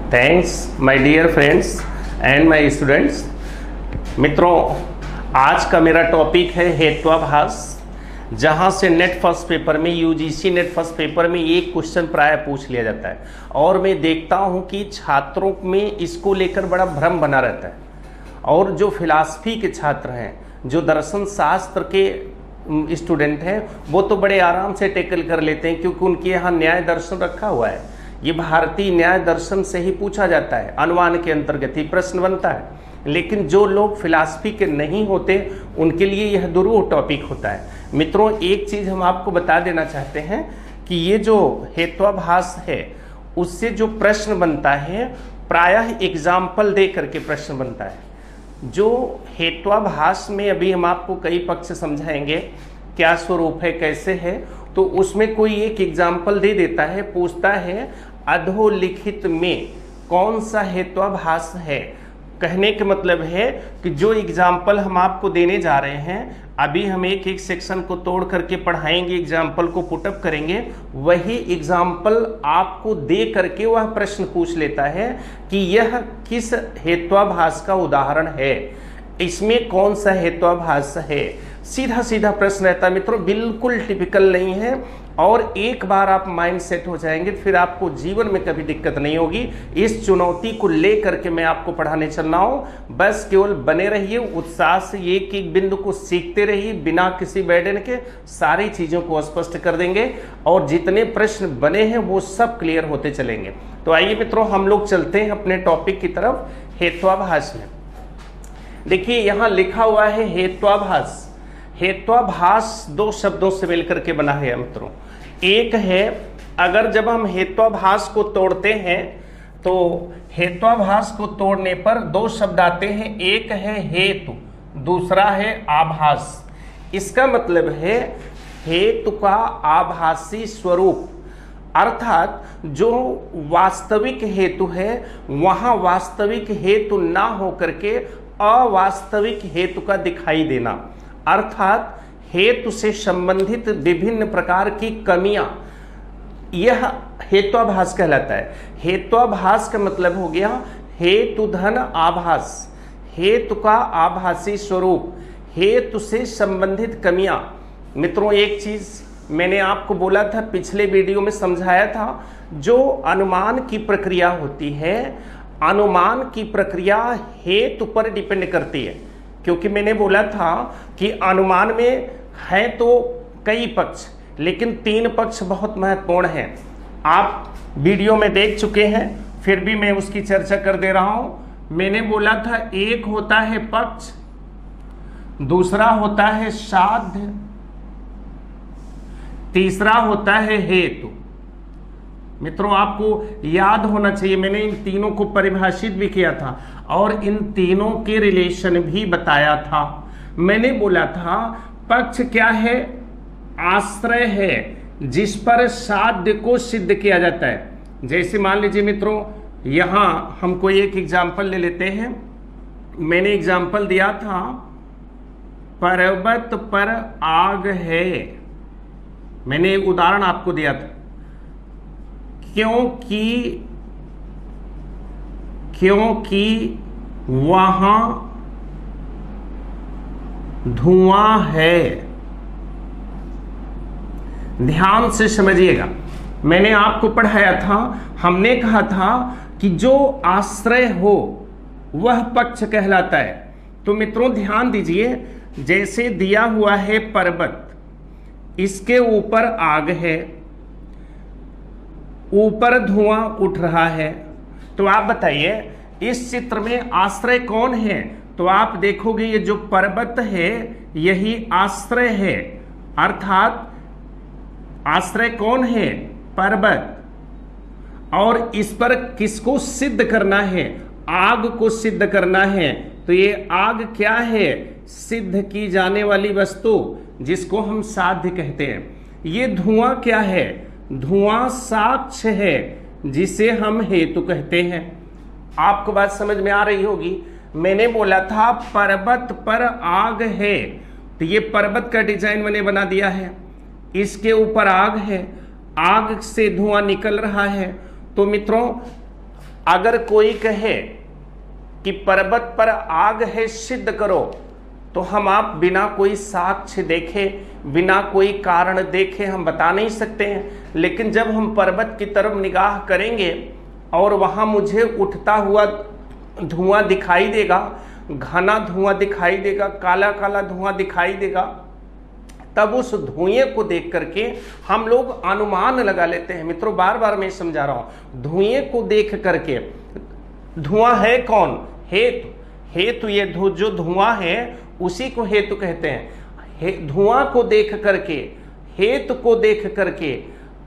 Thanks my dear friends and my students. मित्रों, आज का मेरा टॉपिक है हेत्वाभास, जहां से नेट फर्स्ट पेपर में यूजीसी नेट फर्स्ट पेपर में एक क्वेश्चन प्राय पूछ लिया जाता है और मैं देखता हूं कि छात्रों में इसको लेकर बड़ा भ्रम बना रहता है। और जो फिलॉसफी के छात्र हैं, जो दर्शन शास्त्र के स्टूडेंट हैं, वो तो बड़े आराम से टैकल कर लेते हैं क्योंकि उनके यहाँ न्याय दर्शन रखा हुआ है। ये भारतीय न्याय दर्शन से ही पूछा जाता है, अनुमान के अंतर्गत ही प्रश्न बनता है। लेकिन जो लोग फिलॉसफी के नहीं होते उनके लिए यह दुरूह टॉपिक होता है। मित्रों, एक चीज़ हम आपको बता देना चाहते हैं कि ये जो हेत्वाभास है उससे जो प्रश्न बनता है प्रायः एग्जाम्पल दे करके प्रश्न बनता है। जो हेत्वाभास में अभी हम आपको कई पक्ष समझाएंगे, क्या स्वरूप है, कैसे है, तो उसमें कोई एक एग्जाम्पल दे देता है, पूछता है अधोलिखित में कौन सा हेत्वाभास है। कहने का मतलब है कि जो एग्जाम्पल हम आपको देने जा रहे हैं, अभी हम एक एक सेक्शन को तोड़ करके पढ़ाएंगे, एग्जाम्पल को पुटअप करेंगे, वही एग्जाम्पल आपको दे करके वह प्रश्न पूछ लेता है कि यह किस हेत्वाभास का उदाहरण है, इसमें कौन सा हेत्वाभास है। सीधा सीधा प्रश्न रहता है मित्रों, बिल्कुल टिपिकल नहीं है। और एक बार आप माइंड सेट हो जाएंगे फिर आपको जीवन में कभी दिक्कत नहीं होगी। इस चुनौती को लेकर के मैं आपको पढ़ाने चल रहा हूं, बस केवल बने रहिए, उत्साह से एक एक बिंदु को सीखते रहिए, बिना किसी बर्डन के सारी चीज़ों को स्पष्ट कर देंगे और जितने प्रश्न बने हैं वो सब क्लियर होते चलेंगे। तो आइए मित्रों, हम लोग चलते हैं अपने टॉपिक की तरफ, हेत्वाभास में। देखिए यहाँ लिखा हुआ है हेत्वाभास। हेत्वाभास दो शब्दों से मिलकर के बना है मित्रों। एक है, अगर जब हम हेत्वाभास को तोड़ते हैं तो हेत्वाभास को तोड़ने पर दो शब्द आते हैं, एक है हेतु, दूसरा है आभास। इसका मतलब है हेतु का आभासी स्वरूप, अर्थात जो वास्तविक हेतु है वहां वास्तविक हेतु ना होकर के अवास्तविक हेतु का दिखाई देना, अर्थात हेतु से संबंधित विभिन्न प्रकार की कमियां, यह हेत्वाभास कहलाता है। हेत्वाभास का मतलब हो गया हेतु धन आभास, हेतु का आभासी स्वरूप, हेतु से संबंधित कमियां। मित्रों, एक चीज मैंने आपको बोला था, पिछले वीडियो में समझाया था, जो अनुमान की प्रक्रिया होती है, अनुमान की प्रक्रिया हेतु पर डिपेंड करती है। क्योंकि मैंने बोला था कि अनुमान में है तो कई पक्ष, लेकिन तीन पक्ष बहुत महत्वपूर्ण हैं। आप वीडियो में देख चुके हैं, फिर भी मैं उसकी चर्चा कर दे रहा हूं। मैंने बोला था एक होता है पक्ष, दूसरा होता है साध्य, तीसरा होता है हेतु। मित्रों, आपको याद होना चाहिए, मैंने इन तीनों को परिभाषित भी किया था और इन तीनों के रिलेशन भी बताया था। मैंने बोला था पक्ष क्या है, आश्रय है जिस पर साध्य को सिद्ध किया जाता है। जैसे मान लीजिए मित्रों, यहां हम कोई एक एग्जाम्पल ले लेते हैं। मैंने एग्जाम्पल दिया था पर्वत पर आग है, मैंने एक उदाहरण आपको दिया था, क्योंकि वहां धुआं है। ध्यान से समझिएगा, मैंने आपको पढ़ाया था, हमने कहा था कि जो आश्रय हो वह पक्ष कहलाता है। तो मित्रों ध्यान दीजिए, जैसे दिया हुआ है पर्वत, इसके ऊपर आग है, ऊपर धुआं उठ रहा है, तो आप बताइए इस चित्र में आश्रय कौन है। तो आप देखोगे ये जो पर्वत है यही आश्रय है, अर्थात आश्रय कौन है, पर्वत। और इस पर किसको सिद्ध करना है, आग को सिद्ध करना है। तो ये आग क्या है, सिद्ध की जाने वाली वस्तु, जिसको हम साध्य कहते हैं। ये धुआं क्या है, धुआं साक्ष्य है, जिसे हम हेतु कहते हैं। आपको बात समझ में आ रही होगी। मैंने बोला था पर्वत पर आग है, तो ये पर्वत का डिजाइन मैंने बना दिया है, इसके ऊपर आग है, आग से धुआं निकल रहा है। तो मित्रों अगर कोई कहे कि पर्वत पर आग है सिद्ध करो, तो हम आप बिना कोई साक्ष्य देखे, बिना कोई कारण देखे हम बता नहीं सकते हैं। लेकिन जब हम पर्वत की तरफ निगाह करेंगे और वहाँ मुझे उठता हुआ धुआं दिखाई देगा, घना धुआं दिखाई देगा, काला काला धुआं दिखाई देगा, तब उस धुएं को देख करके हम लोग अनुमान लगा लेते हैं। मित्रों बार बार मैं समझा रहा हूं, धुएं को देख करके, धुआं है कौन? हेतु। हेतु ये जो धुआं है उसी को हेतु कहते हैं। धुआं को देख करके, हेतु को देख करके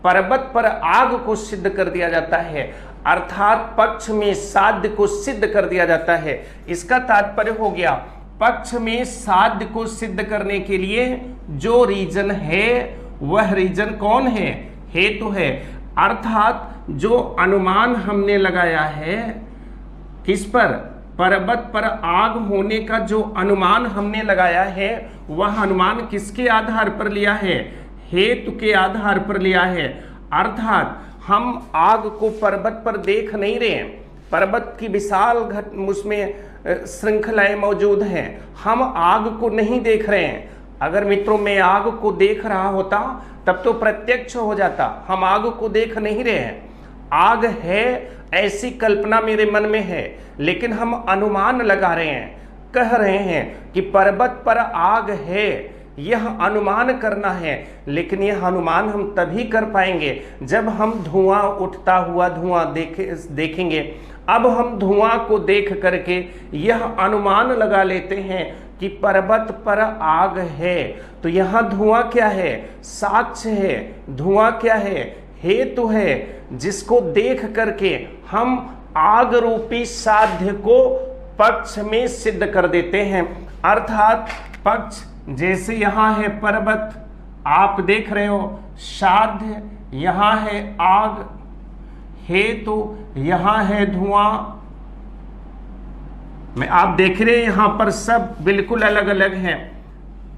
पर्वत पर आग को सिद्ध कर दिया जाता है, अर्थात पक्ष में साध्य को सिद्ध कर दिया जाता है। इसका तात्पर्य हो गया, पक्ष में साध्य को सिद्ध करने के लिए जो रीजन है वह रीजन कौन है? हेतु है। अर्थात जो अनुमान हमने लगाया है किस पर? पर्वत पर आग होने का जो अनुमान हमने लगाया है वह अनुमान किसके आधार पर लिया है? हेतु के आधार पर लिया है। अर्थात हम आग को पर्वत पर देख नहीं रहे हैं, पर्वत की विशाल उसमें श्रृंखलाएं मौजूद हैं, हम आग को नहीं देख रहे हैं। अगर मित्रों मैं आग को देख रहा होता तब तो प्रत्यक्ष हो जाता, हम आग को देख नहीं रहे हैं। आग है ऐसी कल्पना मेरे मन में है, लेकिन हम अनुमान लगा रहे हैं, कह रहे हैं कि पर्वत पर आग है, यह अनुमान करना है। लेकिन यह अनुमान हम तभी कर पाएंगे जब हम धुआं उठता हुआ धुआं देखेंगे। अब हम धुआं को देख करके यह अनुमान लगा लेते हैं कि पर्वत पर आग है, तो यहां धुआं क्या है? साक्ष्य है। धुआं क्या है? हेतु है, जिसको देख करके हम आग रूपी साध्य को पक्ष में सिद्ध कर देते हैं। अर्थात पक्ष जैसे यहां है पर्वत, आप देख रहे हो, साध्य यहां है आग, हेतु यहां है धुआं, मैं आप देख रहे हैं यहां पर सब बिल्कुल अलग अलग हैं,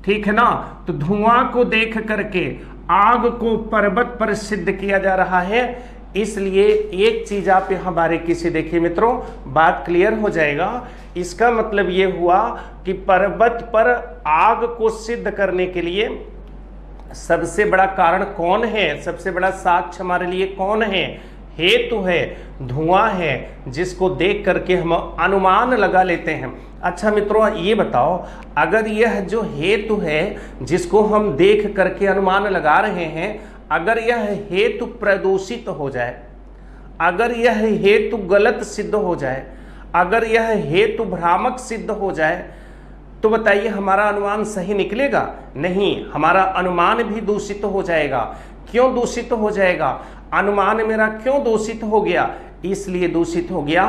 ठीक है ना। तो धुआं को देख करके आग को पर्वत पर सिद्ध किया जा रहा है। इसलिए एक चीज आप यहां बारीकी से देखिए मित्रों, बात क्लियर हो जाएगा। इसका मतलब यह हुआ कि पर्वत पर आग को सिद्ध करने के लिए सबसे बड़ा कारण कौन है? सबसे बड़ा साक्ष्य हमारे लिए कौन है? हेतु है, धुआं है, जिसको देख करके हम अनुमान लगा लेते हैं। अच्छा मित्रों ये बताओ, अगर यह जो हेतु है जिसको हम देख करके अनुमान लगा रहे हैं, अगर यह हेतु प्रदूषित हो जाए, अगर यह हेतु गलत सिद्ध हो जाए, अगर यह हेतु भ्रामक सिद्ध हो जाए, तो बताइए हमारा अनुमान सही निकलेगा? नहीं, हमारा अनुमान भी दूषित हो जाएगा। क्यों दूषित हो जाएगा? अनुमान मेरा क्यों दूषित हो गया? इसलिए दूषित हो गया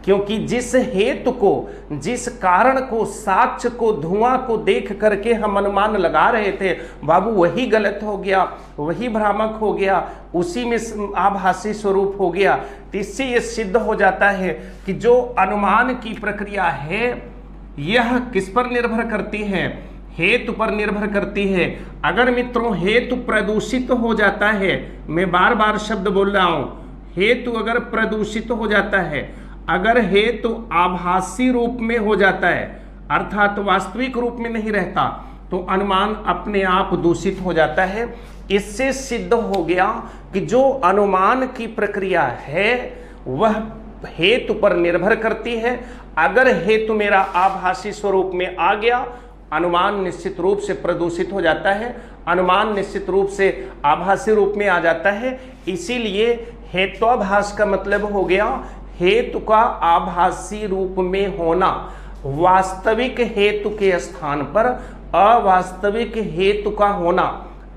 क्योंकि जिस हेतु को, जिस कारण को, साक्ष्य को, धुआं को देख करके हम अनुमान लगा रहे थे, बाबू वही गलत हो गया, वही भ्रामक हो गया, उसी में आभासी स्वरूप हो गया। तो इससे यह सिद्ध हो जाता है कि जो अनुमान की प्रक्रिया है यह किस पर निर्भर करती है? हेतु पर निर्भर करती है। अगर मित्रों हेतु प्रदूषित हो जाता है, मैं बार बार शब्द बोल रहा हूं, हेतु अगर प्रदूषित हो जाता है, अगर हेतु आभासी रूप में हो जाता है, अर्थात वास्तविक रूप में नहीं रहता, तो अनुमान अपने आप दूषित हो जाता है। इससे सिद्ध हो गया कि जो अनुमान की प्रक्रिया है वह हेतु पर निर्भर करती है। अगर हेतु मेरा आभासी स्वरूप में आ गया, अनुमान निश्चित रूप से प्रदूषित हो जाता है, अनुमान निश्चित रूप से आभासी रूप में आ जाता है। इसीलिए हेत्वाभास का मतलब हो गया हेतु का आभासी रूप में होना, वास्तविक हेतु के स्थान पर अवास्तविक हेतु का होना।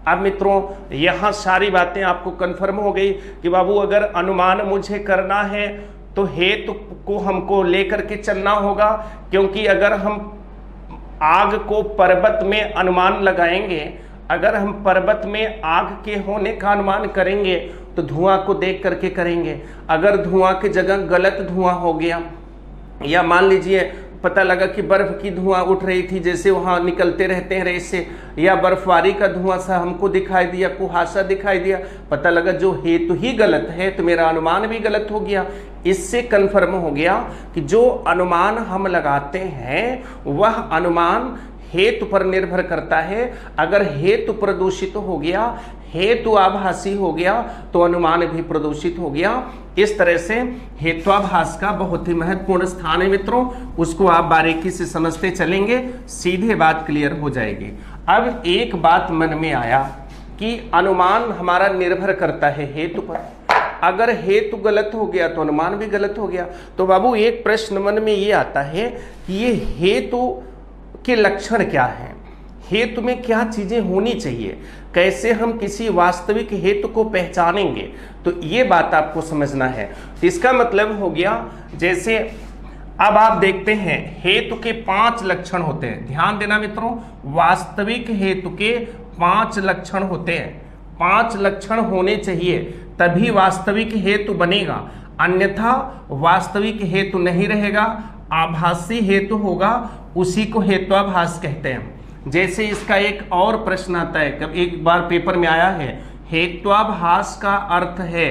अब मित्रों यहां सारी बातें आपको कंफर्म हो गई कि बाबू अगर अनुमान मुझे करना है तो हेतु को हमको लेकर के चलना होगा, क्योंकि अगर हम आग को पर्वत में अनुमान लगाएंगे, अगर हम पर्वत में आग के होने का अनुमान करेंगे तो धुआं को देख करके करेंगे। अगर धुआं की जगह गलत धुआं हो गया, या मान लीजिए पता लगा कि बर्फ की धुआं उठ रही थी, जैसे वहां निकलते रहते हैं रेस से, या बर्फबारी का धुआं सा हमको दिखाई दिया, कुहासा दिखाई दिया, पता लगा जो हेतु ही गलत है तो मेरा अनुमान भी गलत हो गया। इससे कन्फर्म हो गया कि जो अनुमान हम लगाते हैं वह अनुमान हेतु पर निर्भर करता है। अगर हेतु प्रदूषित हो गया, हेतु आभासी हो गया, तो अनुमान भी प्रदूषित हो गया। इस तरह से हेत्वाभास का बहुत ही महत्वपूर्ण स्थान है मित्रों, उसको आप बारीकी से समझते चलेंगे, सीधे बात क्लियर हो जाएगी। अब एक बात मन में आया कि अनुमान हमारा निर्भर करता है हेतु पर। अगर हेतु गलत हो गया तो अनुमान भी गलत हो गया। तो बाबू एक प्रश्न मन में ये आता है कि ये हेतु के लक्षण क्या हैं, हेतु में क्या चीजें होनी चाहिए, कैसे हम किसी वास्तविक हेतु को पहचानेंगे, तो ये बात आपको समझना है। तो इसका मतलब हो गया, जैसे अब आप देखते हैं हेतु के 5 लक्षण होते हैं। ध्यान देना मित्रों, वास्तविक हेतु के 5 लक्षण होते हैं। 5 लक्षण होने चाहिए तभी वास्तविक हेतु बनेगा, अन्यथा वास्तविक हेतु नहीं रहेगा, आभासी हेतु होगा, उसी को हेत्वाभास कहते हैं। जैसे इसका एक और प्रश्न आता है, कब एक बार पेपर में आया है, हेत्वाभास का अर्थ है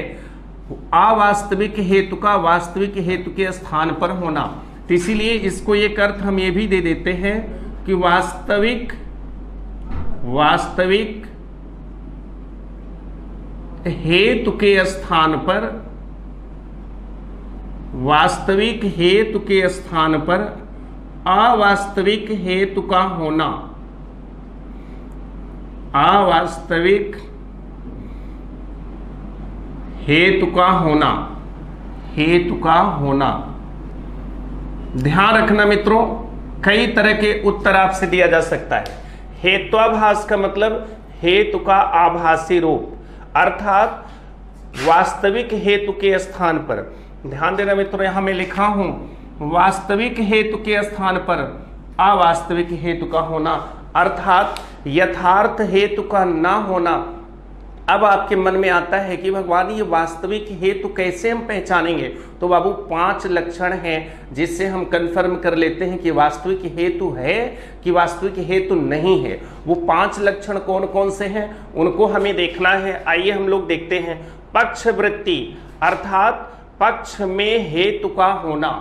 अवास्तविक हेतु का वास्तविक हेतु के स्थान पर होना। तो इसीलिए इसको एक अर्थ हम ये भी दे देते हैं कि वास्तविक हेतु के स्थान पर, वास्तविक हेतु के स्थान पर अवास्तविक हेतु का होना, अवास्तविक हेतु का होना, हेतु का होना। ध्यान रखना मित्रों, कई तरह के उत्तर आपसे दिया जा सकता है। हेत्वाभास का मतलब हेतु का आभासी रूप, अर्थात वास्तविक हेतु के स्थान पर। ध्यान देना मित्रों, यहां मैं लिखा हूं वास्तविक हेतु के स्थान पर अवास्तविक हेतु का होना, अर्थात यथार्थ हेतु का ना होना। अब आपके मन में आता है कि भगवान ये वास्तविक हेतु कैसे हम पहचानेंगे? तो बाबू 5 लक्षण हैं जिससे हम कंफर्म कर लेते हैं कि वास्तविक हेतु है कि वास्तविक हेतु नहीं है। वो 5 लक्षण कौन कौन से हैं उनको हमें देखना है। आइए हम लोग देखते हैं। पक्षवृत्ति, अर्थात पक्ष में हेतु का होना।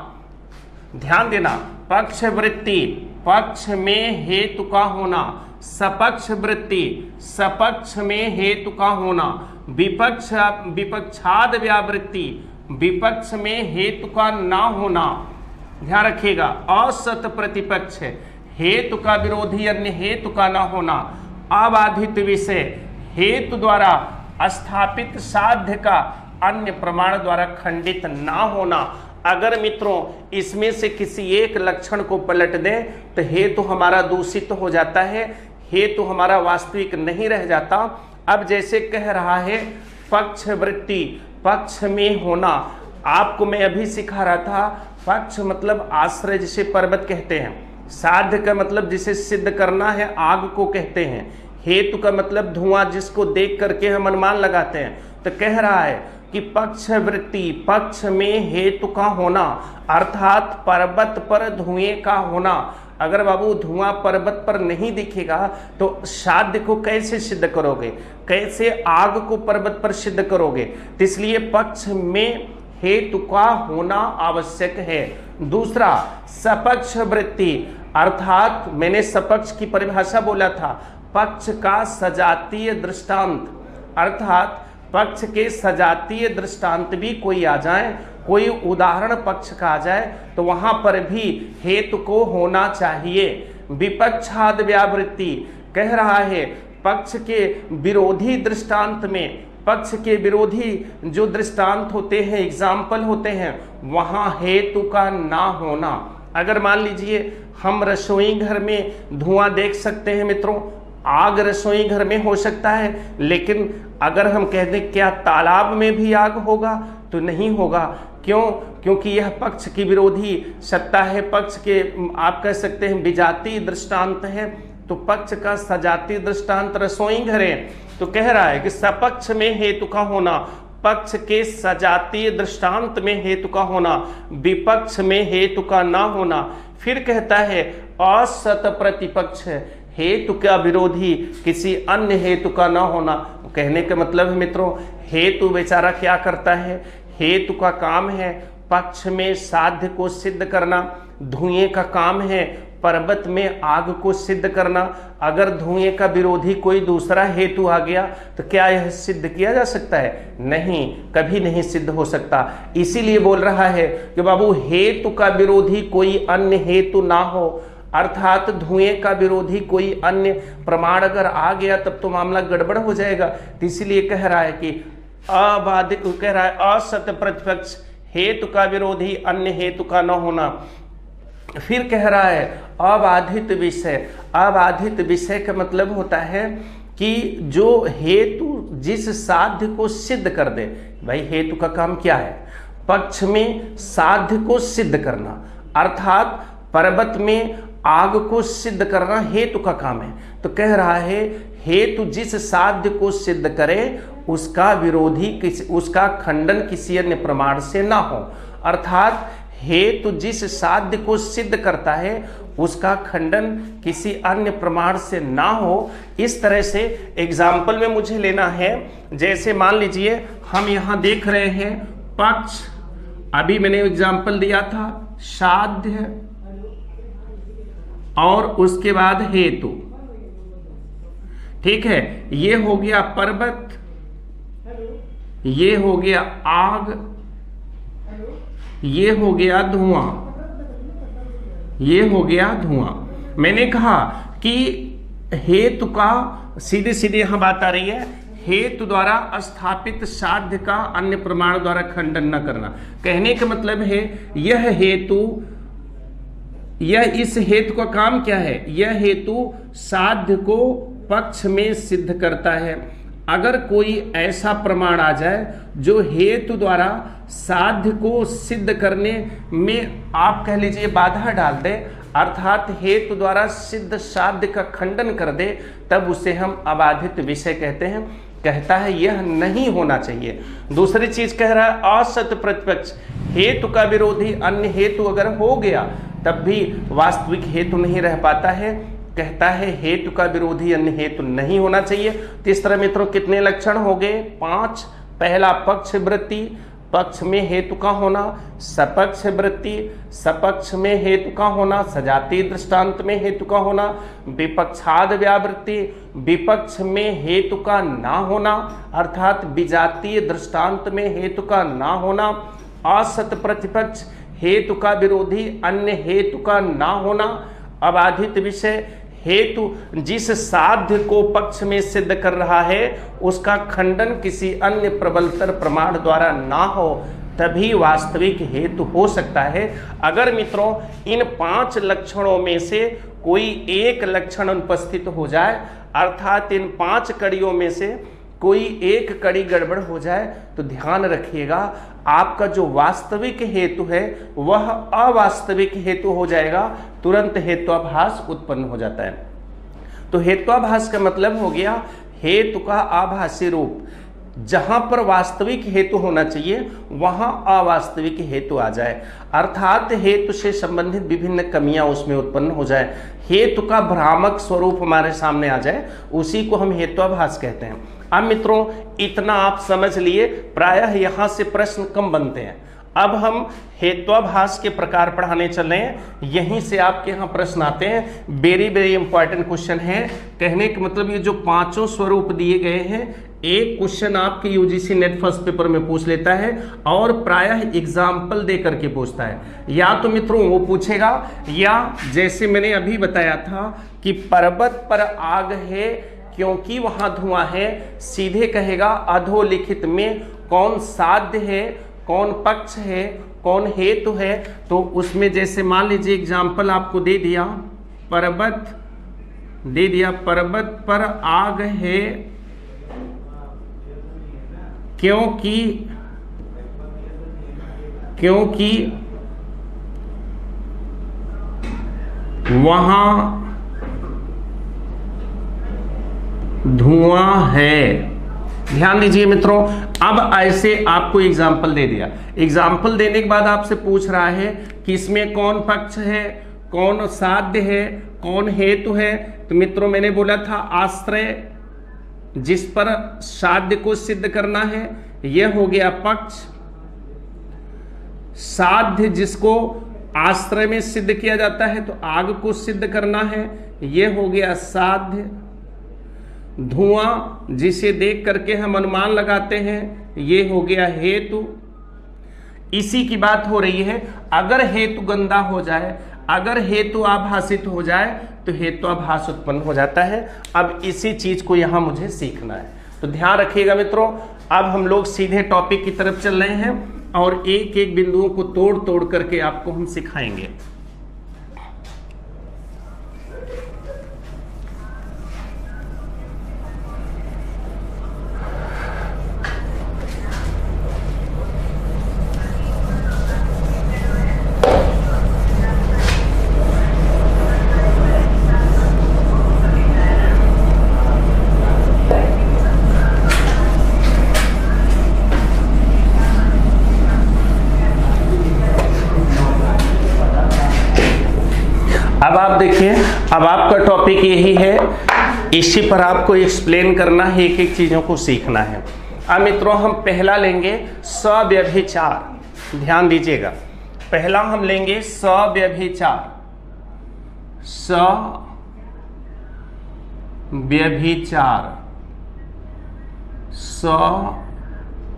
ध्यान देना, पक्षवृत्ति, पक्ष में हेतु का होना। सपक्ष वृत्ति, सपक्ष में हेतु का होना। विपक्षाद व्यावृत्ति, विपक्ष में हेतु का ना होना। ध्यान रखिएगा। असत प्रतिपक्ष, हेतु का विरोधी अन्य हेतु का ना होना। अबाधित विषय, हेतु द्वारा स्थापित साध्य का अन्य प्रमाण द्वारा खंडित ना होना। अगर मित्रों इसमें से किसी एक लक्षण को पलट दें तो हेतु हमारा दूषित हो जाता है, हेतु हमारा वास्तविक नहीं रह जाता। अब जैसे कह रहा है पक्षवृत्ति, पक्ष में होना, आपको मैं अभी सिखा रहा था। पक्ष मतलब आश्रय, जिसे पर्वत कहते हैं। साध्य का मतलब जिसे सिद्ध करना है, आग को कहते हैं। हेतु का मतलब धुआं, जिसको देख करके हम अनुमान लगाते हैं। तो कह रहा है कि पक्षवृत्ति, पक्ष में हेतु का होना, अर्थात पर्वत पर धुएं का होना। अगर बाबू धुआं पर्वत पर नहीं दिखेगा तो साध्य को कैसे सिद्ध करोगे, कैसे आग को पर्वत पर सिद्ध करोगे? तो इसलिए पक्ष में हेतु का होना आवश्यक है। दूसरा, सपक्ष वृत्ति, अर्थात मैंने सपक्ष की परिभाषा बोला था, पक्ष का सजातीय दृष्टांत, अर्थात पक्ष के सजातीय दृष्टांत भी कोई आ जाए, कोई उदाहरण पक्ष का आ जाए तो वहां पर भी हेतु को होना चाहिए। विपक्षाद व्यावृत्ति, कह रहा है पक्ष के विरोधी दृष्टांत में, पक्ष के विरोधी जो दृष्टांत होते हैं, एग्जाम्पल होते हैं, वहां हेतु का ना होना। अगर मान लीजिए हम रसोई घर में धुआं देख सकते हैं मित्रों, आग रसोई घर में हो सकता है, लेकिन अगर हम कह दें क्या तालाब में भी आग होगा तो नहीं होगा। क्यों? क्योंकि यह पक्ष की विरोधी सत्ता है, पक्ष के आप कह सकते हैं विजातीय दृष्टांत है। तो पक्ष का सजातीय दृष्टांत रसोई घर है। तो कह रहा है कि सपक्ष में हेतु का होना, पक्ष के सजातीय दृष्टांत में हेतु का होना, विपक्ष में हेतु का ना होना। फिर कहता है असत प्रतिपक्ष, हेतु का विरोधी किसी अन्य हेतु का ना होना। कहने का मतलब है मित्रों, हेतु बेचारा क्या करता है, हेतु का काम है पक्ष में साध्य को सिद्ध करना, धुएं का काम है पर्वत में आग को सिद्ध करना। अगर धुएं का विरोधी कोई दूसरा हेतु आ गया तो क्या यह सिद्ध किया जा सकता है? नहीं, कभी नहीं सिद्ध हो सकता। इसीलिए बोल रहा है कि बाबू हेतु का विरोधी कोई अन्य हेतु ना हो, अर्थात धुएं का विरोधी कोई अन्य प्रमाण अगर आ गया तब तो मामला गड़बड़ हो जाएगा। तो इसीलिए कह रहा है कि अबाधित, कह रहा है असत्य प्रतिपक्ष, हेतु का विरोधी अन्य हेतु का न होना। फिर कह रहा है अबाधित विषय। अबाधित विषय का मतलब होता है कि जो हेतु जिस साध्य को सिद्ध कर दे। भाई हेतु का काम क्या है? पक्ष में साध्य को सिद्ध करना, अर्थात पर्वत में आग को सिद्ध करना हेतु का काम है। तो कह रहा है हेतु जिस साध्य को सिद्ध करे उसका विरोधी उसका खंडन किसी अन्य प्रमाण से ना हो, अर्थात हेतु जिस साध्य को सिद्ध करता है उसका खंडन किसी अन्य प्रमाण से ना हो। इस तरह से एग्जाम्पल में मुझे लेना है, जैसे मान लीजिए हम यहां देख रहे हैं पक्ष, अभी मैंने एग्जाम्पल दिया था साध्य और उसके बाद हेतु, ठीक है। ये हो गया पर्वत, ये हो गया आग, ये हो गया धुआं, ये हो गया धुआं। मैंने कहा कि हेतु का सीधे सीधे यहां बात आ रही है, हेतु द्वारा स्थापित साध्य का अन्य प्रमाण द्वारा खंडन न करना। कहने का मतलब है यह हेतु, यह इस हेतु का काम क्या है? यह हेतु साध्य को पक्ष में सिद्ध करता है। अगर कोई ऐसा प्रमाण आ जाए जो हेतु द्वारा साध्य को सिद्ध करने में आप कह लीजिए बाधा डाल दे, अर्थात हेतु द्वारा सिद्ध साध्य का खंडन कर दे, तब उसे हम अबाधित विषय कहते हैं। कहता है यह नहीं होना चाहिए। दूसरी चीज कह रहा है असत्य प्रतिपक्ष, हेतु का विरोधी अन्य हेतु अगर हो गया तब भी वास्तविक हेतु नहीं रह पाता है। कहता है हेतु का विरोधी अन्य हेतु नहीं होना चाहिए। तो इस तरह मित्रों कितने लक्षण हो गए? 5। पहला पक्ष वृत्ति, पक्ष में हेतु का होना। सपक्ष वृत्ति, सपक्ष में हेतु का होना, सजातीय दृष्टांत में हेतु का होना। विपक्षाद व्यावृत्ति, विपक्ष में हेतु का ना होना, अर्थात विजातीय दृष्टांत में हेतु का ना होना। असत प्रतिपक्ष, हेतु का विरोधी अन्य हेतु का ना होना। अबाधित विषय, हेतु जिस साध्य को पक्ष में सिद्ध कर रहा है उसका खंडन किसी अन्य प्रबलतर प्रमाण द्वारा ना हो, तभी वास्तविक हेतु हो सकता है। अगर मित्रों इन 5 लक्षणों में से कोई एक लक्षण अनुपस्थित हो जाए, अर्थात इन 5 कड़ियों में से कोई एक कड़ी गड़बड़ हो जाए, तो ध्यान रखिएगा आपका जो वास्तविक हेतु है वह अवास्तविक हेतु हो जाएगा, तुरंत हेत्वाभास उत्पन्न हो जाता है। तो हेत्वाभास का मतलब हो गया हेतु का आभासी रूप। जहां पर वास्तविक हेतु होना चाहिए वहां अवास्तविक हेतु आ जाए, अर्थात हेतु से संबंधित विभिन्न कमियां उसमें उत्पन्न हो जाए, हेतु का भ्रामक स्वरूप हमारे सामने आ जाए, उसी को हम हेत्वाभास कहते हैं। अब मित्रों इतना आप समझ लिए, प्रायः यहां से प्रश्न कम बनते हैं। अब हम हेत्वाभास के प्रकार पढ़ाने चल रहे हैं, यहीं से आपके यहाँ प्रश्न आते हैं। वेरी वेरी इंपॉर्टेंट क्वेश्चन है। कहने का मतलब ये जो 5 स्वरूप दिए गए हैं, एक क्वेश्चन आपके यूजीसी नेट फर्स्ट पेपर में पूछ लेता है और प्रायः एग्जाम्पल दे करके पूछता है। या तो मित्रों वो पूछेगा, या जैसे मैंने अभी बताया था कि पर्वत पर आग है क्योंकि वहां धुआं है, सीधे कहेगा अधोलिखित में कौन साध्य है, कौन पक्ष है, कौन हेतु है। तो उसमें जैसे मान लीजिए एग्जाम्पल आपको दे दिया, पर्वत दे दिया, पर्वत पर आग है क्योंकि वहां धुआं है। ध्यान दीजिए मित्रों, अब ऐसे आपको एग्जाम्पल दे दिया। एग्जाम्पल देने के बाद आपसे पूछ रहा है कि इसमें कौन पक्ष है, कौन साध्य है, कौन हेतु है। तो मित्रों मैंने बोला था आश्रय जिस पर साध्य को सिद्ध करना है, यह हो गया पक्ष। साध्य जिसको आश्रय में सिद्ध किया जाता है तो आग को सिद्ध करना है, ये हो गया साध्य। धुआं जिसे देख करके हम अनुमान लगाते हैं, ये हो गया हेतु। इसी की बात हो रही है, अगर हेतु गंदा हो जाए, अगर हेतु आभासित हो जाए तो हेत्वाभास उत्पन्न हो जाता है। अब इसी चीज को यहां मुझे सीखना है, तो ध्यान रखिएगा मित्रों। अब हम लोग सीधे टॉपिक की तरफ चल रहे हैं और एक एक बिंदुओं को तोड़ तोड़ करके आपको हम सिखाएंगे। अब आप देखिए, अब आपका टॉपिक यही है, इसी पर आपको एक्सप्लेन करना है, एक एक चीजों को सीखना है। अब मित्रों हम पहला लेंगे सव्यभिचार। ध्यान दीजिएगा, पहला हम लेंगे सव्यभिचार। सव्यभिचार,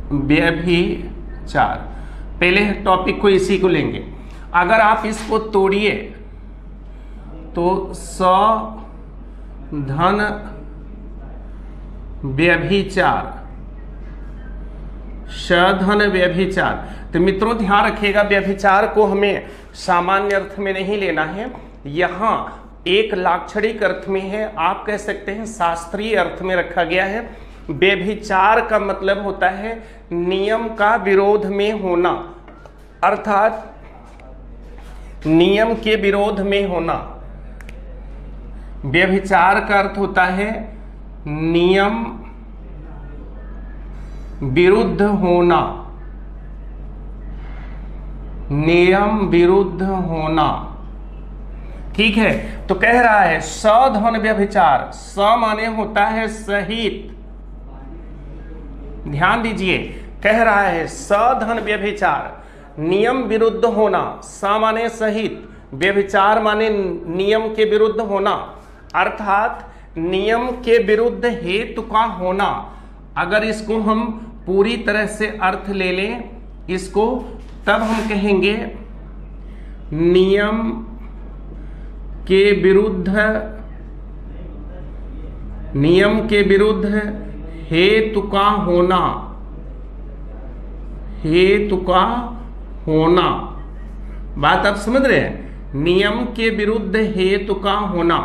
सव्यभिचार, पहले टॉपिक को इसी को लेंगे। अगर आप इसको तोड़िए तो स धन व्यभिचार, सधन व्यभिचार। तो मित्रों ध्यान रखिएगा, व्यभिचार को हमें सामान्य अर्थ में नहीं लेना है, यहां एक लाक्षणिक अर्थ में है, आप कह सकते हैं शास्त्रीय अर्थ में रखा गया है। व्यभिचार का मतलब होता है नियम का विरोध में होना, अर्थात नियम के विरोध में होना। व्यभिचार का अर्थ होता है नियम विरुद्ध होना, नियम विरुद्ध होना। ठीक है, तो कह रहा है सधन व्यभिचार, स माने होता है सहित। ध्यान दीजिए, कह रहा है सधन व्यभिचार, नियम विरुद्ध होना, स माने सहित, व्यभिचार माने नियम के विरुद्ध होना, अर्थात नियम के विरुद्ध हेतु का होना। अगर इसको हम पूरी तरह से अर्थ ले लें इसको, तब हम कहेंगे नियम के विरुद्ध, नियम के विरुद्ध हेतु का होना, हेतु का होना। बात आप समझ रहे हैं, नियम के विरुद्ध हेतु का होना,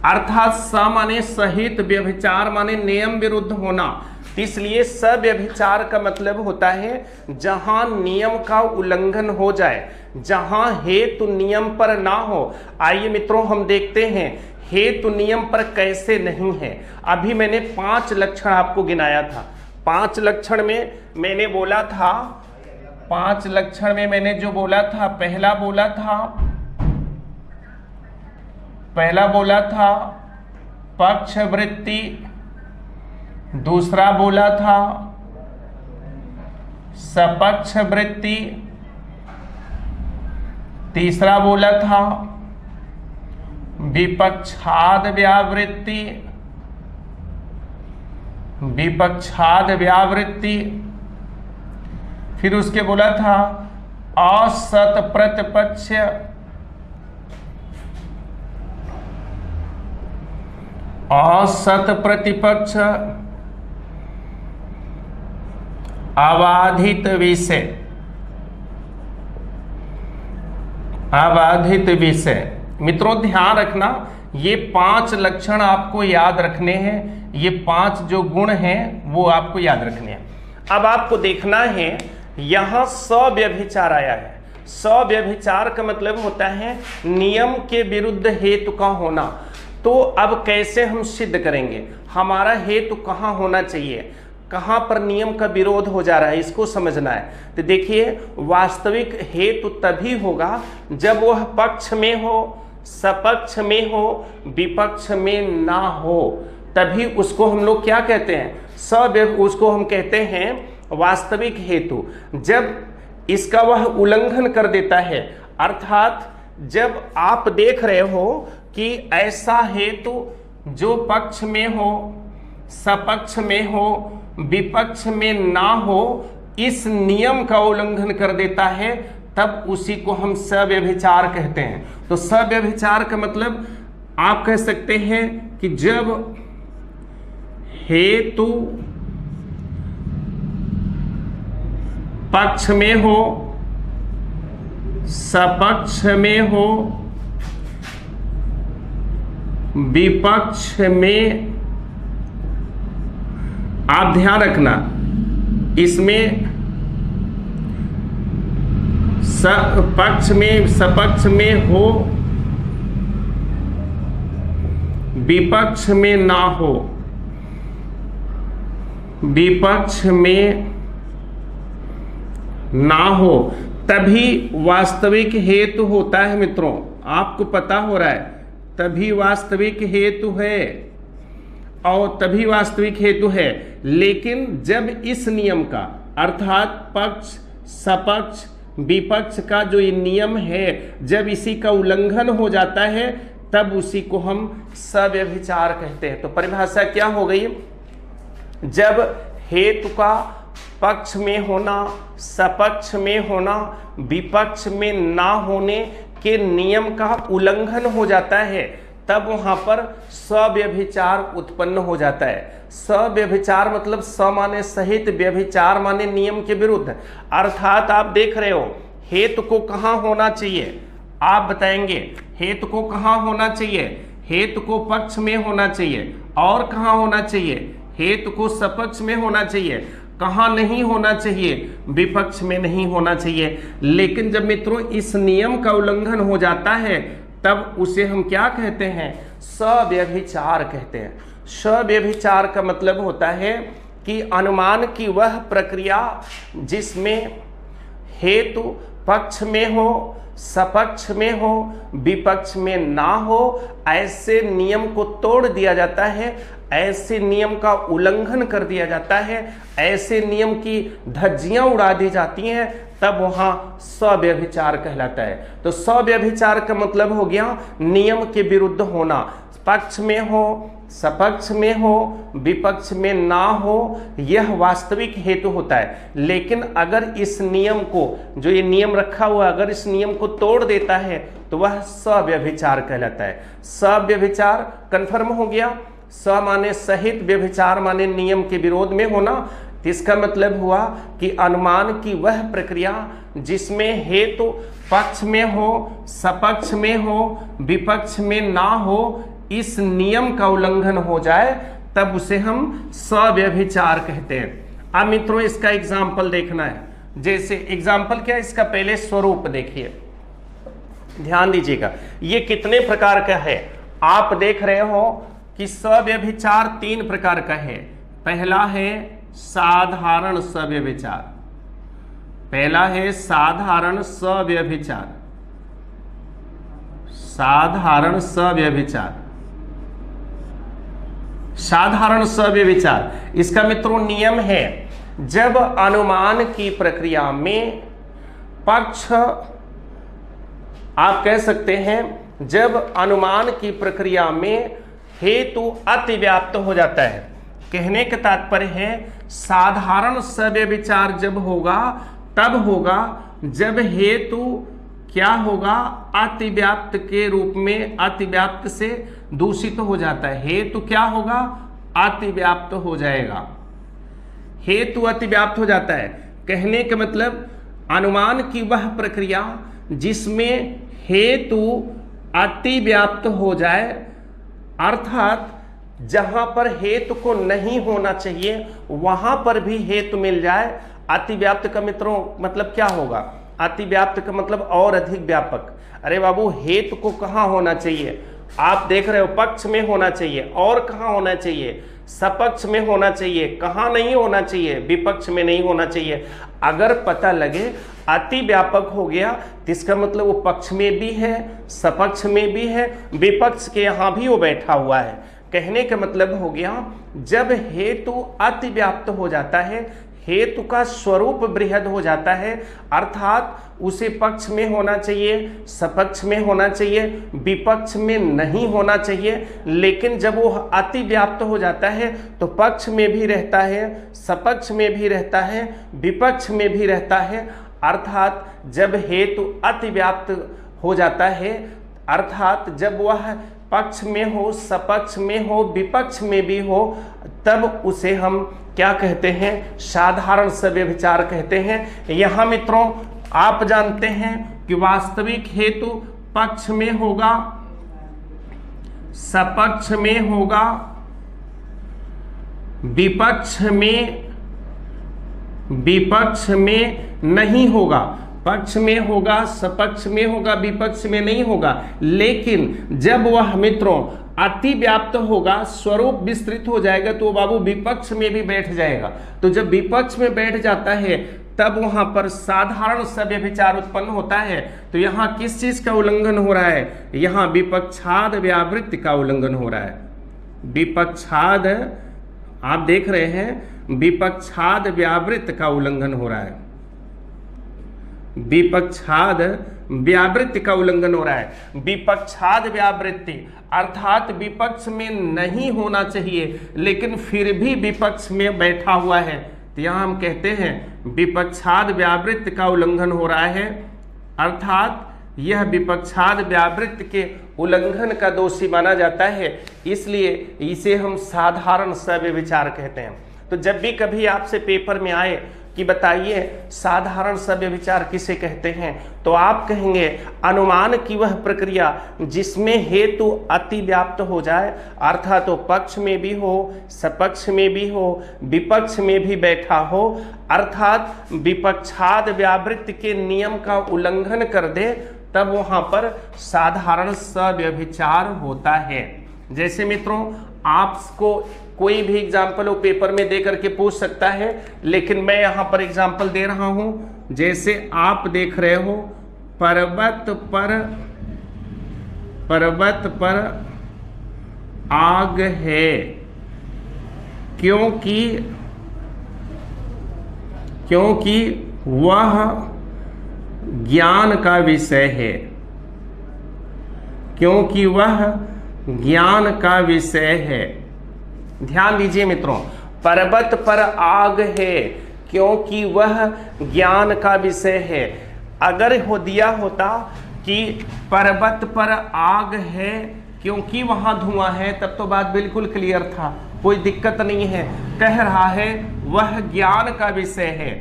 अर्थात स माने सहित, व्यभिचार माने नियम विरुद्ध होना। इसलिए सव्यभिचार का मतलब होता है जहां नियम का उल्लंघन हो जाए, जहां हेतु नियम पर ना हो। आइए मित्रों हम देखते हैं हेतु नियम पर कैसे नहीं है। अभी मैंने 5 लक्षण आपको गिनाया था। 5 लक्षण में मैंने बोला था, 5 लक्षण में मैंने जो बोला था, पहला बोला था पक्ष वृत्ति, दूसरा बोला था सपक्ष वृत्ति, तीसरा बोला था विपक्षाद व्यावृत्ति, विपक्षाद व्यावृत्ति, फिर उसके बोला था असत प्रतिपक्ष, असत प्रतिपक्ष, अबाधित विषय, अबाधित विषय। मित्रों ध्यान रखना, ये 5 लक्षण आपको याद रखने हैं, ये 5 जो गुण हैं वो आपको याद रखने हैं। अब आपको देखना है यहां सव्यभिचार आया है। सव्यभिचार का मतलब होता है नियम के विरुद्ध हेतु का होना। तो अब कैसे हम सिद्ध करेंगे, हमारा हेतु कहाँ होना चाहिए, कहाँ पर नियम का विरोध हो जा रहा है, इसको समझना है। तो देखिए, वास्तविक हेतु तभी होगा जब वह पक्ष में हो, सपक्ष में हो, विपक्ष में ना हो, तभी उसको हम लोग क्या कहते हैं, उसको हम कहते हैं वास्तविक हेतु। जब इसका वह उल्लंघन कर देता है। अर्थात जब आप देख रहे हो कि ऐसा हेतु जो पक्ष में हो, सपक्ष में हो, विपक्ष में ना हो, इस नियम का उल्लंघन कर देता है, तब उसी को हम सव्यभिचार कहते हैं। तो सव्यभिचार का मतलब आप कह सकते हैं कि जब हेतु पक्ष में हो, सपक्ष में हो, विपक्ष में, आप ध्यान रखना इसमें पक्ष में, सपक्ष में हो, विपक्ष में ना हो, विपक्ष में ना हो, तभी वास्तविक हेतु होता है। मित्रों आपको पता हो रहा है, तभी वास्तविक हेतु है और तभी वास्तविक हेतु है। लेकिन जब इस नियम का अर्थात पक्ष, सपक्ष, विपक्ष का जो ये नियम है, जब इसी का उल्लंघन हो जाता है, तब उसी को हम सव्यभिचार कहते हैं। तो परिभाषा क्या हो गई? जब हेतु का पक्ष में होना, सपक्ष में होना, विपक्ष में ना होने के नियम का उल्लंघन हो जाता है, तब वहां पर सव्यभिचार उत्पन्न हो जाता है। सव्यभिचार मतलब स माने सहित, व्यभिचार माने नियम के विरुद्ध। अर्थात आप देख रहे हो हेतु को कहां होना चाहिए, आप बताएंगे हेतु को कहां होना चाहिए? हेतु को पक्ष में होना चाहिए। और कहां होना चाहिए? हेतु को सपक्ष में होना चाहिए। कहां नहीं होना चाहिए? विपक्ष में नहीं होना चाहिए। लेकिन जब मित्रों इस नियम का उल्लंघन हो जाता है, तब उसे हम क्या कहते हैं? सव्यभिचार कहते हैं। सव्यभिचार का मतलब होता है कि अनुमान की वह प्रक्रिया जिसमें हेतु पक्ष में हो, सपक्ष में हो, विपक्ष में ना हो, ऐसे नियम को तोड़ दिया जाता है, ऐसे नियम का उल्लंघन कर दिया जाता है, ऐसे नियम की धज्जियां उड़ा दी जाती हैं, तब वहां सव्यभिचार कहलाता है। तो सव्यभिचार का मतलब हो गया नियम के विरुद्ध होना, पक्ष में हो, सपक्ष में हो, विपक्ष में ना हो, यह वास्तविक हेतु होता है। लेकिन अगर इस नियम को, जो ये नियम रखा हुआ, अगर इस नियम को तोड़ देता है, तो वह सव्यभिचार कहलाता है। सव्यभिचार कन्फर्म हो गया। स माने सहित, व्यभिचार माने नियम के विरोध में होना। इसका मतलब हुआ कि अनुमान की वह प्रक्रिया जिसमें हेतु पक्ष में हो, सपक्ष में हो, विपक्ष में ना हो, इस नियम का उल्लंघन हो जाए, तब उसे हम सव्यभिचार कहते हैं। अब मित्रों इसका एग्जाम्पल देखना है। जैसे एग्जाम्पल क्या है इसका? पहले स्वरूप देखिए, ध्यान दीजिएगा। ये कितने प्रकार का है? आप देख रहे हो कि सव्यभिचार 3 प्रकार का है। पहला है साधारण सव्यभिचार, पहला है साधारण सव्यभिचार, साधारण सव्यभिचार। साधारण सव्यभिचार इसका मित्रों नियम है, जब अनुमान की प्रक्रिया में पक्ष, आप कह सकते हैं जब अनुमान की प्रक्रिया में हेतु अतिव्याप्त हो जाता है। कहने का तात्पर्य है साधारण सव्यभिचार जब होगा, तब होगा जब हेतु क्या होगा? अतिव्याप्त के रूप में, अतिव्याप्त से दूषित हो जाता है। हेतु क्या होगा? अतिव्याप्त हो जाएगा। हेतु अतिव्याप्त हो जाता है। कहने का मतलब अनुमान की वह प्रक्रिया जिसमें हेतु अतिव्याप्त हो जाए, अर्थात जहां पर हेतु को नहीं होना चाहिए वहां पर भी हेतु मिल जाए। अतिव्याप्त का मित्रों मतलब क्या होगा? अतिव्याप्त का मतलब और अधिक व्यापक। अरे बाबू, हेतु को कहां होना चाहिए? आप देख रहे हो पक्ष में होना चाहिए। और कहां होना चाहिए? सपक्ष में होना चाहिए। कहां नहीं होना चाहिए? विपक्ष में नहीं होना चाहिए। अगर पता लगे अति व्यापक हो गया तो इसका मतलब वो पक्ष में भी है, सपक्ष में भी है, विपक्ष के यहां भी वो बैठा हुआ है। कहने का मतलब हो गया जब हेतु अति व्याप्त हो जाता है, हेतु का स्वरूप बृहद हो जाता है, अर्थात उसे पक्ष में होना चाहिए, सपक्ष में होना चाहिए, विपक्ष में नहीं होना चाहिए। लेकिन जब वो अति व्याप्त हो जाता है तो पक्ष में भी रहता है, सपक्ष में भी रहता है, विपक्ष में भी रहता है। अर्थात जब हेतु अति व्याप्त हो जाता है, अर्थात जब वह पक्ष में हो, सपक्ष में हो, विपक्ष में भी हो, तब उसे हम क्या कहते हैं? साधारण सव्यभिचार कहते हैं। यहाँ मित्रों आप जानते हैं कि वास्तविक हेतु पक्ष में होगा, सपक्ष में होगा, विपक्ष में नहीं होगा। पक्ष में होगा, सपक्ष में होगा, विपक्ष में नहीं होगा। लेकिन जब वह मित्रों अति व्याप्त होगा, स्वरूप विस्तृत हो जाएगा, तो बाबू विपक्ष में भी बैठ जाएगा। तो जब विपक्ष में बैठ जाता है तब वहां पर साधारण सव्यभिचार उत्पन्न होता है। तो यहाँ किस चीज का उल्लंघन हो रहा है? यहाँ विपक्षाद व्यावृत्ति का उल्लंघन हो रहा है। विपक्षाद, आप देख रहे हैं, विपक्षाद व्यावृत्त का उल्लंघन हो रहा है। विपक्षाद व्यावृत्ति का उल्लंघन हो रहा है। विपक्षाद व्यावृत्ति अर्थात विपक्ष में नहीं होना चाहिए लेकिन फिर भी विपक्ष में बैठा हुआ है, तो यहां हम कहते हैं विपक्षाद व्यावृत्ति का उल्लंघन हो रहा है। अर्थात यह विपक्षाद व्यावृत्ति के उल्लंघन का दोषी माना जाता है, इसलिए इसे हम साधारण सव्यभिचार कहते हैं। तो जब भी कभी आपसे पेपर में आए कि बताइए साधारण सव्यभिचार किसे कहते हैं, तो आप कहेंगे अनुमान की वह प्रक्रिया जिसमें हेतु अति व्याप्त हो जाए, अर्थात तो पक्ष में भी हो, सपक्ष में भी हो, विपक्ष में भी बैठा हो, अर्थात विपक्षाद व्यावृत्ति के नियम का उल्लंघन कर दे, तब वहां पर साधारण सव्यभिचार होता है। जैसे मित्रों आपको कोई भी एग्जाम्पल वो पेपर में दे करके पूछ सकता है, लेकिन मैं यहां पर एग्जाम्पल दे रहा हूं। जैसे आप देख रहे हो, पर्वत पर आग है क्योंकि वह ज्ञान का विषय है। क्योंकि वह ज्ञान का विषय है। ध्यान दीजिए मित्रों, पर्वत पर आग है क्योंकि वह ज्ञान का विषय है। अगर हो दिया होता कि पर्वत पर आग है क्योंकि वहां धुआं है, तब तो बात बिल्कुल क्लियर था, कोई दिक्कत नहीं है। कह रहा है वह ज्ञान का विषय है।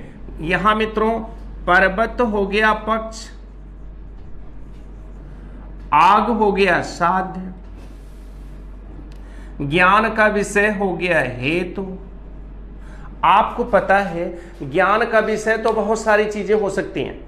यहां मित्रों पर्वत हो गया पक्ष, आग हो गया साध्य, ज्ञान का विषय हो गया हेतु। आपको पता है ज्ञान का विषय तो बहुत सारी चीजें हो सकती हैं।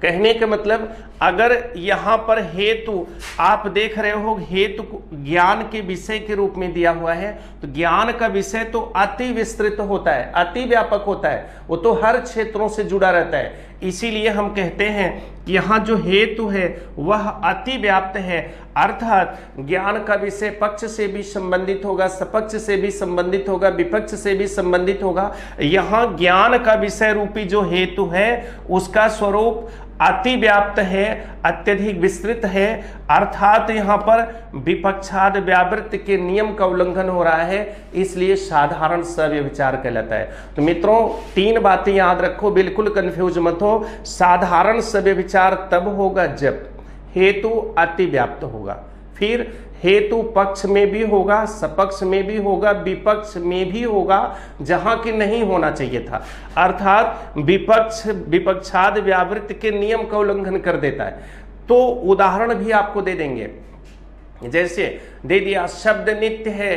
कहने का मतलब अगर यहां पर हेतु आप देख रहे हो, हेतु ज्ञान के विषय के रूप में दिया हुआ है, तो ज्ञान का विषय तो अति विस्तृत होता है, अति व्यापक होता है, वो तो हर क्षेत्रों से जुड़ा रहता है। इसीलिए हम कहते हैं कि यहाँ जो हेतु है वह अति व्याप्त है, अर्थात ज्ञान का विषय पक्ष से भी संबंधित होगा, सपक्ष से भी संबंधित होगा, विपक्ष से भी संबंधित होगा। यहाँ ज्ञान का विषय रूपी जो हेतु है उसका स्वरूप अति व्याप्त है, अत्यधिक विस्तृत है, अर्थात यहाँ पर विपक्षाद व्यावृत्ति के नियम का उल्लंघन हो रहा है, इसलिए साधारण सव्यभिचार कहलाता है। तो मित्रों तीन बातें याद रखो, बिल्कुल कंफ्यूज मत हो। साधारण सव्यभिचार तब होगा जब हेतु अति व्याप्त होगा, फिर हेतु पक्ष में भी होगा, सपक्ष में भी होगा, विपक्ष में भी होगा, जहां कि नहीं होना चाहिए था, अर्थात विपक्षाद व्यावृत्ति के नियम का उल्लंघन कर देता है। तो उदाहरण भी आपको दे देंगे, जैसे दे दिया शब्द नित्य है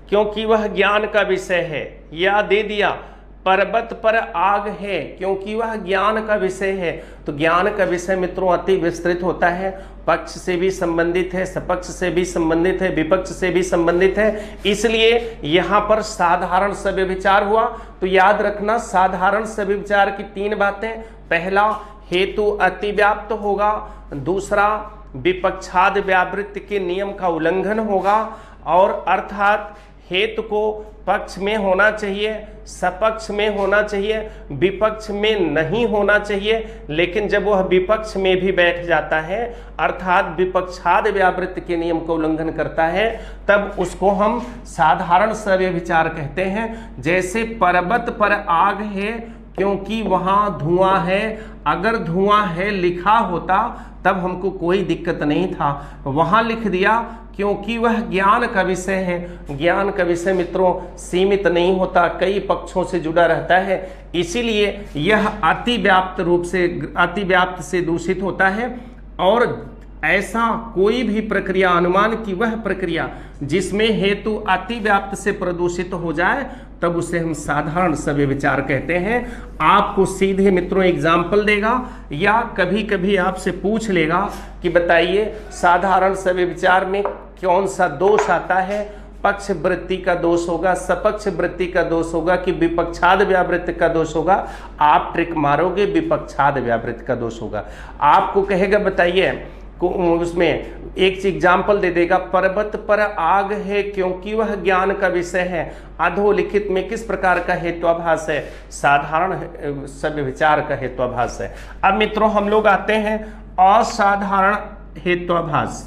क्योंकि वह ज्ञान का विषय है, या दे दिया पर्वत पर आग है क्योंकि वह ज्ञान का विषय है। तो ज्ञान का विषय मित्रों अति विस्तृत होता है, पक्ष से भी संबंधित है, सपक्ष से भी संबंधित है, विपक्ष से भी संबंधित है, इसलिए यहाँ पर साधारण सव्यभिचार हुआ। तो याद रखना साधारण सव्यभिचार की तीन बातें, पहला हेतु अति व्याप्त होगा, दूसरा विपक्षाद व्यावृत्ति के नियम का उल्लंघन होगा, और अर्थात हेतु को पक्ष में होना चाहिए, सपक्ष में होना चाहिए, विपक्ष में नहीं होना चाहिए। लेकिन जब वह विपक्ष में भी बैठ जाता है अर्थात विपक्षाद व्यावृत्ति के नियम का उल्लंघन करता है, तब उसको हम साधारण सव्यभिचार कहते हैं। जैसे पर्वत पर आग है क्योंकि वहां धुआं है, अगर धुआं है लिखा होता तब हमको कोई दिक्कत नहीं था, वहां लिख दिया क्योंकि वह ज्ञान का विषय है। ज्ञान का विषय मित्रों सीमित नहीं होता, कई पक्षों से जुड़ा रहता है, इसीलिए यह अतिव्याप्त रूप से, अतिव्याप्त से दूषित होता है। और ऐसा कोई भी प्रक्रिया, अनुमान की वह प्रक्रिया जिसमें हेतु अतिव्याप्त से प्रदूषित हो जाए तब उसे हम साधारण सव्यभिचार कहते हैं। आपको सीधे मित्रों एग्जाम्पल देगा या कभी कभी आपसे पूछ लेगा कि बताइए साधारण सव्यभिचार में कौन सा दोष आता है, पक्ष वृत्ति का दोष होगा, सपक्ष वृत्ति का दोष होगा कि विपक्षाद व्यावृत्ति का दोष होगा। आप ट्रिक मारोगे विपक्षाद व्यावृत्ति का दोष होगा। आपको कहेगा बताइए, उसमें एक एग्जाम्पल दे देगा, पर्वत पर आग है क्योंकि वह ज्ञान का विषय है। अधोलिखित में किस प्रकार का हेत्वाभास है? साधारण सव्यभिचार का हेत्वाभास है। अब मित्रों हम लोग आते हैं असाधारण हेत्वाभास।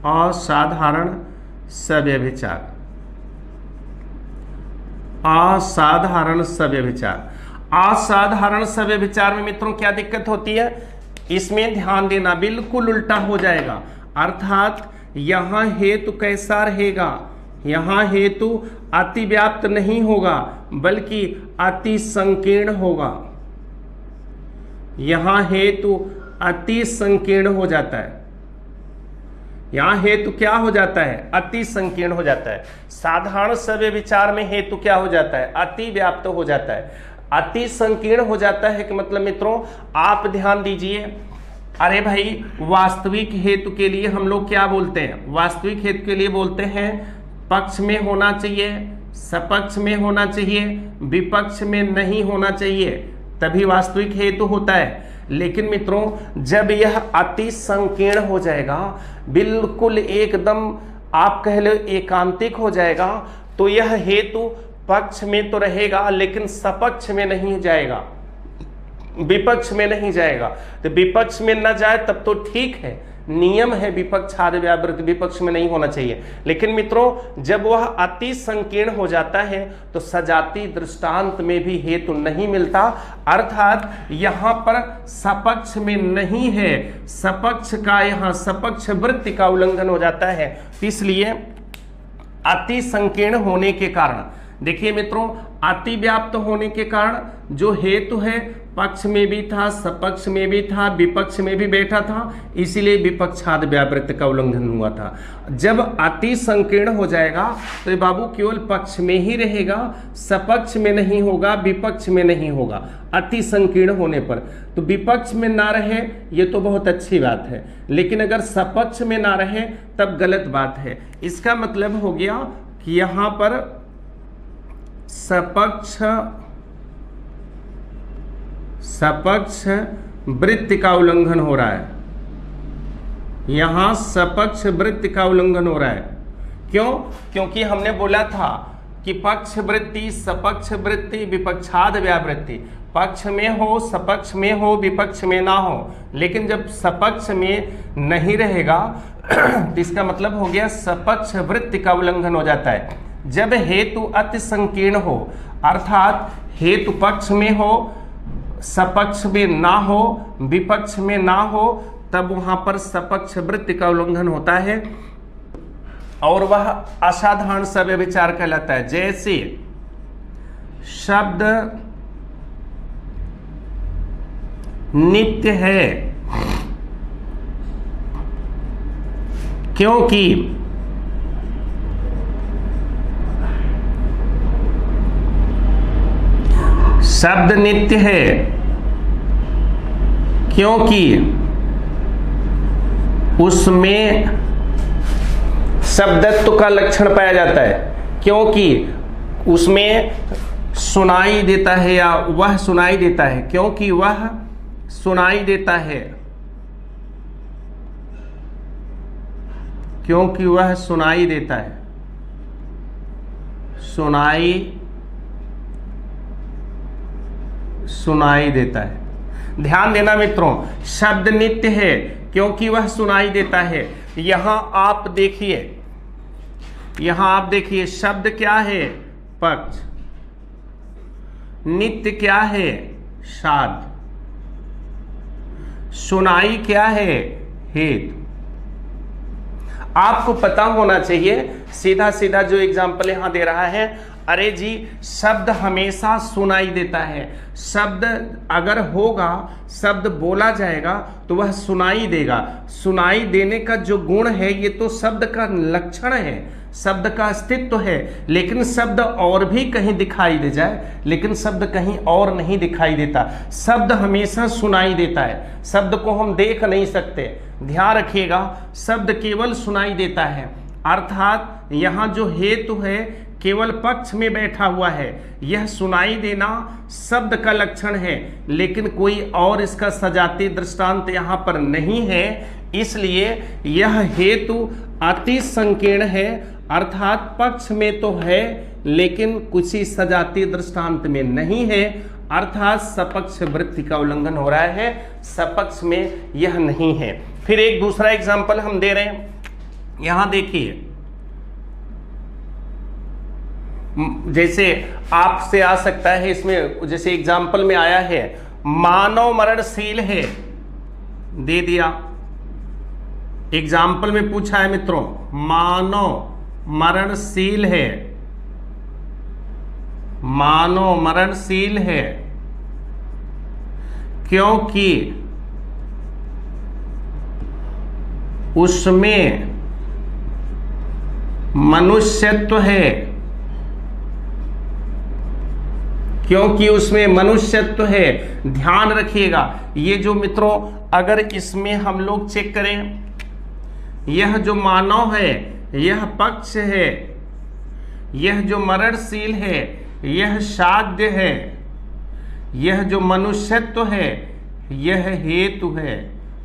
असाधारण सव्यभिचार। असाधारण सव्यभिचार। असाधारण सव्यभिचार में मित्रों क्या दिक्कत होती है? इसमें ध्यान देना बिल्कुल उल्टा हो जाएगा। अर्थात यहां हेतु कैसा रहेगा? यहां हेतु अतिव्याप्त नहीं होगा बल्कि अति संकीर्ण होगा। यहां हेतु अति संकीर्ण हो जाता है। यहां हेतु क्या हो जाता है? अति संकीर्ण हो जाता है। साधारण सव्यभिचार में हेतु क्या हो जाता है? अति व्याप्त हो जाता है। अति संकीर्ण हो जाता है कि मतलब मित्रों आप ध्यान दीजिए, अरे भाई वास्तविक हेतु के लिए हम लोग क्या बोलते हैं? वास्तविक हेतु के लिए बोलते हैं पक्ष में होना चाहिए, सपक्ष में होना चाहिए, विपक्ष में नहीं होना चाहिए, तभी वास्तविक हेतु होता है। लेकिन मित्रों जब यह अति संकीर्ण हो जाएगा, बिल्कुल एकदम आप कह लो एकांतिक हो जाएगा, तो यह हेतु पक्ष में तो रहेगा लेकिन सपक्ष में नहीं जाएगा, विपक्ष में नहीं जाएगा। तो विपक्ष में न जाए तब तो ठीक है, नियम है विपक्षाद व्यावृत्ति विपक्ष में नहीं होना चाहिए। लेकिन मित्रों जब वह अति संकीर्ण हो जाता है तो सजाती दृष्टांत में भी हेतु नहीं मिलता, अर्थात यहां पर सपक्ष में नहीं है, सपक्ष का यहां सपक्ष वृत्ति का उल्लंघन हो जाता है। इसलिए अति संकीर्ण होने के कारण, देखिए मित्रों अति व्याप्त होने के कारण जो हेतु है पक्ष में भी था, सपक्ष में भी था, विपक्ष में भी बैठा था, इसीलिए विपक्षाद व्यावृत्ति का उल्लंघन हुआ था। जब अति संकीर्ण हो जाएगा तो ये बाबू केवल पक्ष में ही रहेगा, सपक्ष में नहीं होगा, विपक्ष में नहीं होगा। अति संकीर्ण होने पर तो विपक्ष में ना रहे ये तो बहुत अच्छी बात है, लेकिन अगर सपक्ष में ना रहे तब गलत बात है। इसका मतलब हो गया कि यहां पर सपक्ष वृत्ति का उल्लंघन हो रहा है। यहां सपक्ष वृत्ति का उल्लंघन हो रहा है। क्यों? क्योंकि हमने बोला था कि पक्ष वृत्ति, सपक्ष वृत्ति, विपक्षाद व्यावृत्ति, पक्ष में हो, सपक्ष में हो, विपक्ष में ना हो। लेकिन जब सपक्ष में नहीं रहेगा तो इसका मतलब हो गया सपक्ष वृत्ति का उल्लंघन हो जाता है। जब हेतु अति संकीर्ण हो, अर्थात हेतु पक्ष में हो, सपक्ष में ना हो, विपक्ष में ना हो, तब वहां पर सपक्ष वृत्ति का उल्लंघन होता है और वह असाधारण सव्यभिचार कहलाता है। जैसे शब्द नित्य है क्योंकि शब्द नित्य है क्योंकि उसमें शब्दत्व का लक्षण पाया जाता है, क्योंकि उसमें सुनाई देता है या वह सुनाई देता है, क्योंकि वह सुनाई देता है, क्योंकि वह सुनाई देता है, सुनाई देता है। ध्यान देना मित्रों, शब्द नित्य है क्योंकि वह सुनाई देता है। यहां आप देखिए शब्द क्या है? पक्ष। नित्य क्या है? साध। सुनाई क्या है? हेतु। आपको पता होना चाहिए, सीधा सीधा जो एग्जाम्पल यहां दे रहा है, अरे जी शब्द हमेशा सुनाई देता है। शब्द अगर होगा, शब्द बोला जाएगा तो वह सुनाई देगा। सुनाई देने का जो गुण है ये तो शब्द का लक्षण है, शब्द का अस्तित्व है। लेकिन शब्द और भी कहीं दिखाई दे जाए, लेकिन शब्द कहीं और नहीं दिखाई देता। शब्द हमेशा सुनाई देता है, शब्द को हम देख नहीं सकते। ध्यान रखिएगा, शब्द केवल सुनाई देता है। अर्थात यहाँ जो हेतु है केवल पक्ष में बैठा हुआ है। यह सुनाई देना शब्द का लक्षण है, लेकिन कोई और इसका सजातीय दृष्टांत यहाँ पर नहीं है। इसलिए यह हेतु अति संकीर्ण है, अर्थात पक्ष में तो है लेकिन कुछ ही सजातीय दृष्टांत में नहीं है। अर्थात सपक्ष वृत्ति का उल्लंघन हो रहा है, सपक्ष में यह नहीं है। फिर एक दूसरा एग्जाम्पल हम दे रहे हैं, यहां देखिए, जैसे आपसे आ सकता है इसमें, जैसे एग्जाम्पल में आया है मानव मरणशील है, दे दिया। एग्जाम्पल में पूछा है मित्रों, मानव मरणशील है, मानव मरणशील है क्योंकि उसमें मनुष्यत्व है, क्योंकि उसमें मनुष्यत्व है। ध्यान रखिएगा, ये जो मित्रों अगर इसमें हम लोग चेक करें, यह जो मानव है यह पक्ष है, यह जो मरणशील है यह साध्य है, यह जो मनुष्यत्व है यह हेतु है।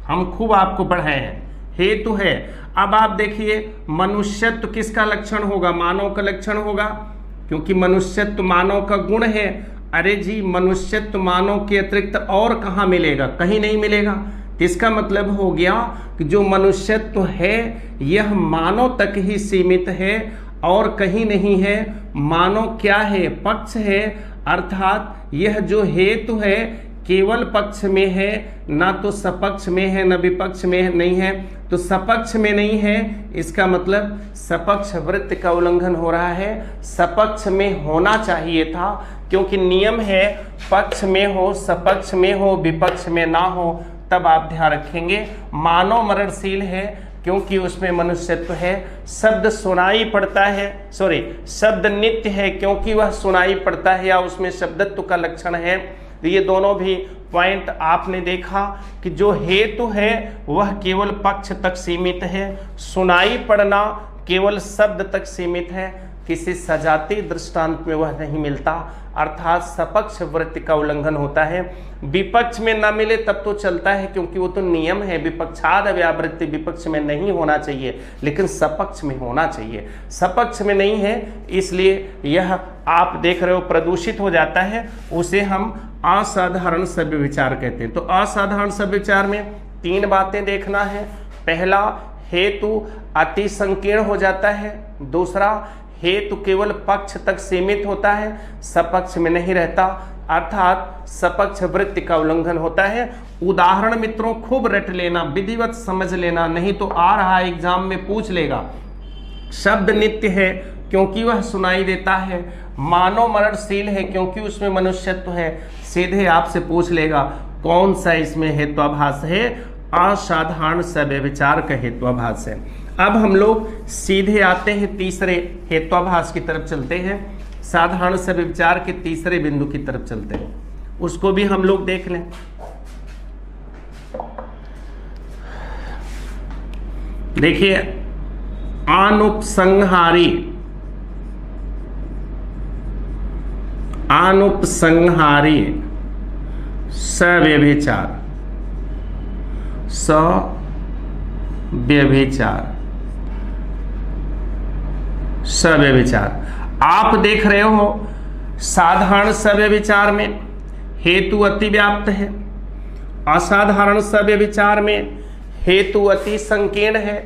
हम खूब आपको पढ़ाए हैं, हेतु है। अब आप देखिए मनुष्यत्व किसका लक्षण होगा? मानव का लक्षण होगा, क्योंकि मनुष्यत्व मानव का गुण है। अरे जी मनुष्यत्व मानव के अतिरिक्त और कहाँ मिलेगा? कहीं नहीं मिलेगा। तो इसका मतलब हो गया कि जो मनुष्यत्व है यह मानव तक ही सीमित है और कहीं नहीं है। मानव क्या है? पक्ष है। अर्थात यह जो हेतु है केवल पक्ष में है, ना तो सपक्ष में है न विपक्ष में नहीं है। तो सपक्ष में नहीं है, इसका मतलब सपक्ष वृत्ति का उल्लंघन हो रहा है। सपक्ष में होना चाहिए था, क्योंकि नियम है पक्ष में हो, सपक्ष में हो, विपक्ष में ना हो। तब आप ध्यान रखेंगे मानव मरणशील है क्योंकि उसमें मनुष्यत्व है। शब्द सुनाई पड़ता है, शब्द नित्य है क्योंकि वह सुनाई पड़ता है या उसमें शब्दत्व का लक्षण है। ये दोनों भी पॉइंट आपने देखा कि जो हेतु है वह केवल पक्ष तक सीमित है, सुनाई पड़ना केवल शब्द तक सीमित है, किसी सजातीय दृष्टांत में वह नहीं मिलता। अर्थात सपक्ष वृत्ति का उल्लंघन होता है। विपक्ष में न मिले तब तो चलता है, क्योंकि वो तो नियम है, विपक्षाद व्यावृत्ति विपक्ष में नहीं होना चाहिए, लेकिन सपक्ष में होना चाहिए। सपक्ष में नहीं है, इसलिए यह आप देख रहे हो प्रदूषित हो जाता है। उसे हम असाधारण सभ्य विचार कहते हैं। तो असाधारण सभ्य विचार में तीन बातें देखना है। पहला, हेतु अति संकीर्ण हो जाता है। दूसरा, हेतु केवल पक्ष तक सीमित होता है, सपक्ष में नहीं रहता, अर्थात सपक्ष वृत्ति का उल्लंघन होता है। उदाहरण मित्रों खूब रट लेना, विधिवत समझ लेना, नहीं तो आ रहा एग्जाम में पूछ लेगा। शब्द नित्य है क्योंकि वह सुनाई देता है, मानव मरणशील है क्योंकि उसमें मनुष्यत्व है। सीधे आपसे पूछ लेगा कौन सा इसमें हेत्वाभास है? असाधारण सभ्य विचार का हेत्वाभास है। अब हम लोग सीधे आते हैं तीसरे हेत्वाभास की तरफ चलते हैं, साधारण सभ्य विचार के तीसरे बिंदु की तरफ चलते हैं, उसको भी हम लोग देख लें। देखिए, अनुपसंहारी सव्यभिचार, सव्यभिचार सव्यभिचार। आप देख रहे हो साधारण सव्यभिचार में हेतु अतिव्याप्त है, असाधारण सव्यभिचार में हेतु अति संकीर्ण है।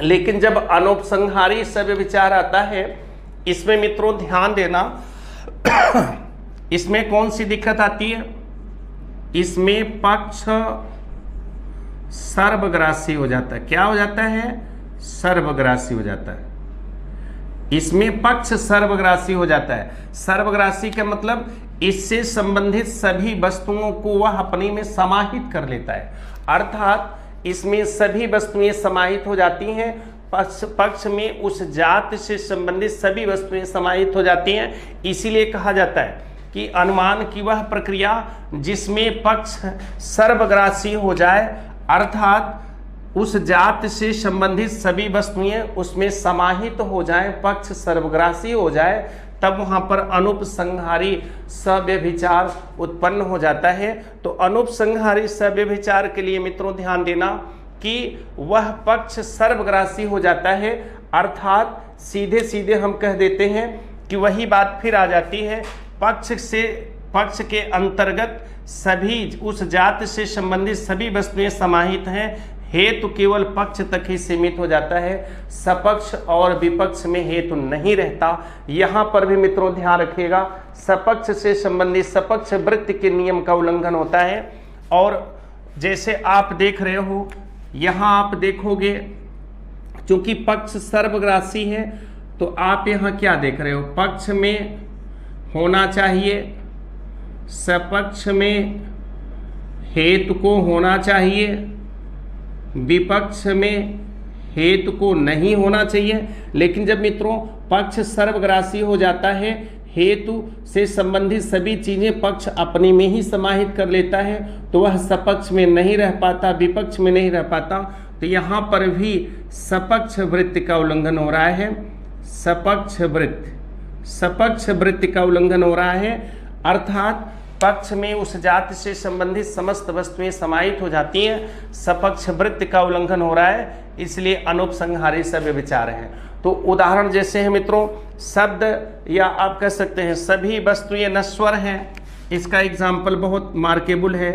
लेकिन जब अनुपसंहारी सव्यभिचार आता है, इसमें मित्रों ध्यान देना, इसमें कौन सी दिक्कत आती है? इसमें पक्ष सर्वग्रासी हो जाता है। क्या हो जाता है? सर्वग्रासी हो जाता है। इसमें पक्ष सर्वग्रासी हो जाता है। सर्वग्रासी का मतलब इससे संबंधित सभी वस्तुओं को वह अपनी में समाहित कर लेता है, अर्थात इसमें सभी वस्तुएं समाहित हो जाती हैं। पक्ष में उस जात से संबंधित सभी वस्तुएं समाहित हो जाती हैं। इसीलिए कहा जाता है कि अनुमान की वह प्रक्रिया जिसमें पक्ष सर्वग्रासी हो जाए, अर्थात उस जात से संबंधित सभी वस्तुएं उसमें समाहित हो जाएं, पक्ष सर्वग्रासी हो जाए, तब वहां पर अनुपसंहारी सव्यभिचार उत्पन्न हो जाता है। तो अनुपसंहारी सव्यभिचार के लिए मित्रों ध्यान देना कि वह पक्ष सर्वग्रासी हो जाता है, अर्थात सीधे सीधे हम कह देते हैं कि वही बात फिर आ जाती है, पक्ष के अंतर्गत सभी उस जात से संबंधित सभी वस्तुएं समाहित हैं, हेतु केवल पक्ष तक ही सीमित हो जाता है, सपक्ष और विपक्ष में हेतु नहीं रहता। यहां पर भी मित्रों ध्यान रखिएगा, सपक्ष से संबंधित सपक्ष वृत्ति के नियम का उल्लंघन होता है। और जैसे आप देख रहे हो, यहां आप देखोगे चूंकि पक्ष सर्वग्रासी है, तो आप यहां क्या देख रहे हो? पक्ष में होना चाहिए, सपक्ष में हेतु को होना चाहिए, विपक्ष में हेतु को नहीं होना चाहिए। लेकिन जब मित्रों पक्ष सर्वग्रासी हो जाता है, हेतु से संबंधित सभी चीजें पक्ष अपनी में ही समाहित कर लेता है, तो वह सपक्ष में नहीं रह पाता, विपक्ष में नहीं रह पाता। तो यहाँ पर भी सपक्ष वृत्ति का उल्लंघन हो रहा है, सपक्ष वृत्ति का उल्लंघन हो रहा है, अर्थात पक्ष में उस जाति से संबंधित समस्त वस्तुएं समाहित हो जाती हैं, सपक्ष वृत्ति का उल्लंघन हो रहा है, इसलिए अनुपसंहारी सव्यभिचार है। तो उदाहरण जैसे है मित्रों, शब्द या आप कह सकते हैं सभी वस्तुएं नश्वर हैं, इसका एग्जाम्पल बहुत मार्केबल है।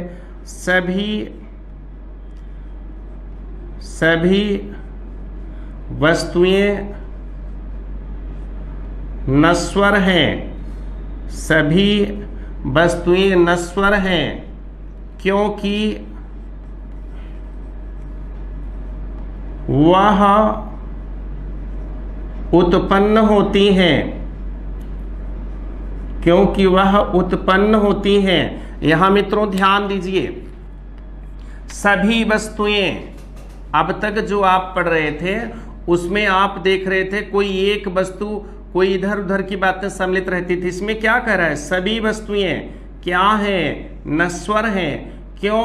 सभी वस्तुएं नश्वर हैं, सभी वस्तुएं नश्वर हैं क्योंकि वह उत्पन्न होती हैं, क्योंकि वह उत्पन्न होती हैं। यहां मित्रों ध्यान दीजिए, सभी वस्तुएं, अब तक जो आप पढ़ रहे थे उसमें आप देख रहे थे कोई एक वस्तु, कोई इधर उधर की बातें सम्मिलित रहती थी। इसमें क्या कह रहा है? सभी वस्तुएं क्या हैं? नश्वर हैं। क्यों?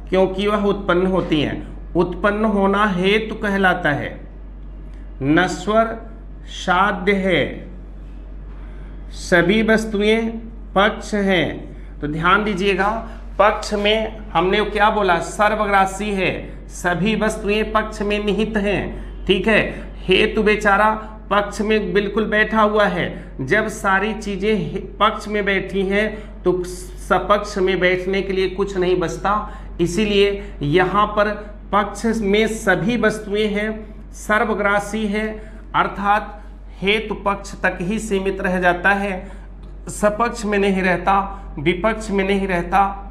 क्योंकि वह उत्पन्न होती हैं। उत्पन्न होना हेतु कहलाता है, नश्वर साध्य है, सभी वस्तुएं पक्ष हैं। तो ध्यान दीजिएगा, पक्ष में हमने क्या बोला? सर्वग्रासी है, सभी वस्तुएं पक्ष में निहित हैं, ठीक है। हेतु बेचारा पक्ष में बिल्कुल बैठा हुआ है। जब सारी चीजें पक्ष में बैठी हैं तो सपक्ष में बैठने के लिए कुछ नहीं बचता, इसीलिए यहाँ पर पक्ष में सभी वस्तुएं हैं, सर्वग्रासी है, अर्थात हेतु पक्ष तक ही सीमित रह जाता है, सपक्ष में नहीं रहता, विपक्ष में नहीं रहता।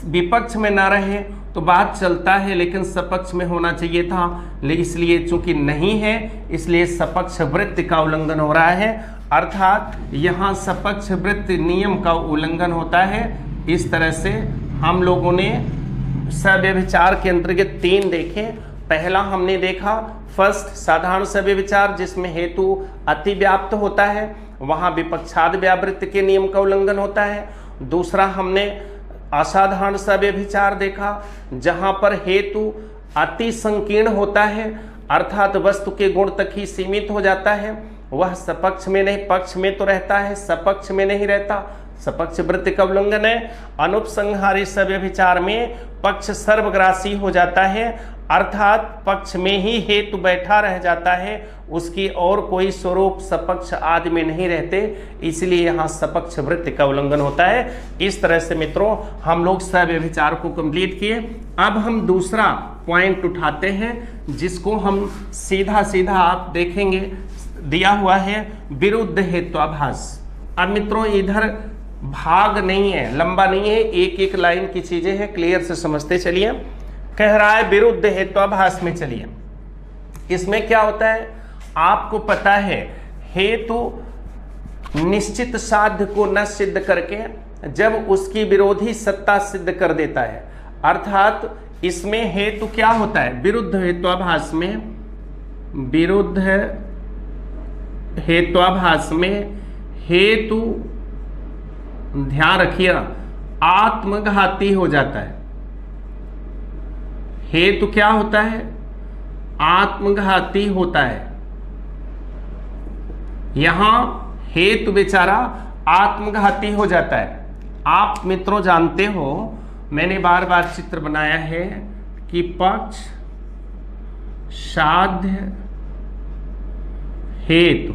विपक्ष में ना रहे तो बात चलता है, लेकिन सपक्ष में होना चाहिए था, लेकिन इसलिए चूंकि नहीं है इसलिए सपक्ष वृत्ति का उल्लंघन हो रहा है, अर्थात यहाँ सपक्ष वृत्ति नियम का उल्लंघन होता है। इस तरह से हम लोगों ने सव्यभिचार के अंतर्गत 3 देखे। पहला हमने देखा फर्स्ट साधारण सव्यभिचार, जिसमें हेतु अतिव्याप्त होता है, वहाँ विपक्षाद व्यावृत्ति के नियम का उल्लंघन होता है। दूसरा हमने असाधारण सव्यभिचार देखा, जहां पर हेतु अति संकीर्ण होता है, अर्थात वस्तु के गुण तक ही सीमित हो जाता है, वह सपक्ष में नहीं, पक्ष में तो रहता है, सपक्ष में नहीं रहता। सपक्ष वृत्ति का उल्लंघन है। अनुपसंहारी सव्यभिचार में पक्ष सर्वग्रासी हो जाता है, अर्थात पक्ष में ही हेतु बैठा रह जाता है, उसकी और कोई स्वरूप सपक्ष आदि में नहीं रहते, इसलिए यहाँ सपक्ष वृत्ति का उल्लंघन होता है। इस तरह से मित्रों हम लोग सव्यभिचार को कंप्लीट किए। अब हम दूसरा पॉइंट उठाते हैं, जिसको हम सीधा सीधा आप देखेंगे दिया हुआ है विरुद्ध हेत्वाभास। अब मित्रों इधर भाग नहीं है, लंबा नहीं है, एक एक लाइन की चीजें हैं, क्लियर से समझते चलिए। कह रहा है विरुद्ध हेत्वाभास में, चलिए इसमें क्या होता है आपको पता है, हेतु निश्चित साध्य को न सिद्ध करके जब उसकी विरोधी सत्ता सिद्ध कर देता है, अर्थात इसमें हेतु क्या होता है विरुद्ध हेत्वाभास में, विरुद्ध हेत्वाभास में हेतु ध्यान रखिए आत्मघाती हो जाता है। हेतु क्या होता है आत्मघाती होता है। यहां हेतु बेचारा आत्मघाती हो जाता है। आप मित्रों जानते हो मैंने बार बार चित्र बनाया है कि पक्ष साध्य हेतु,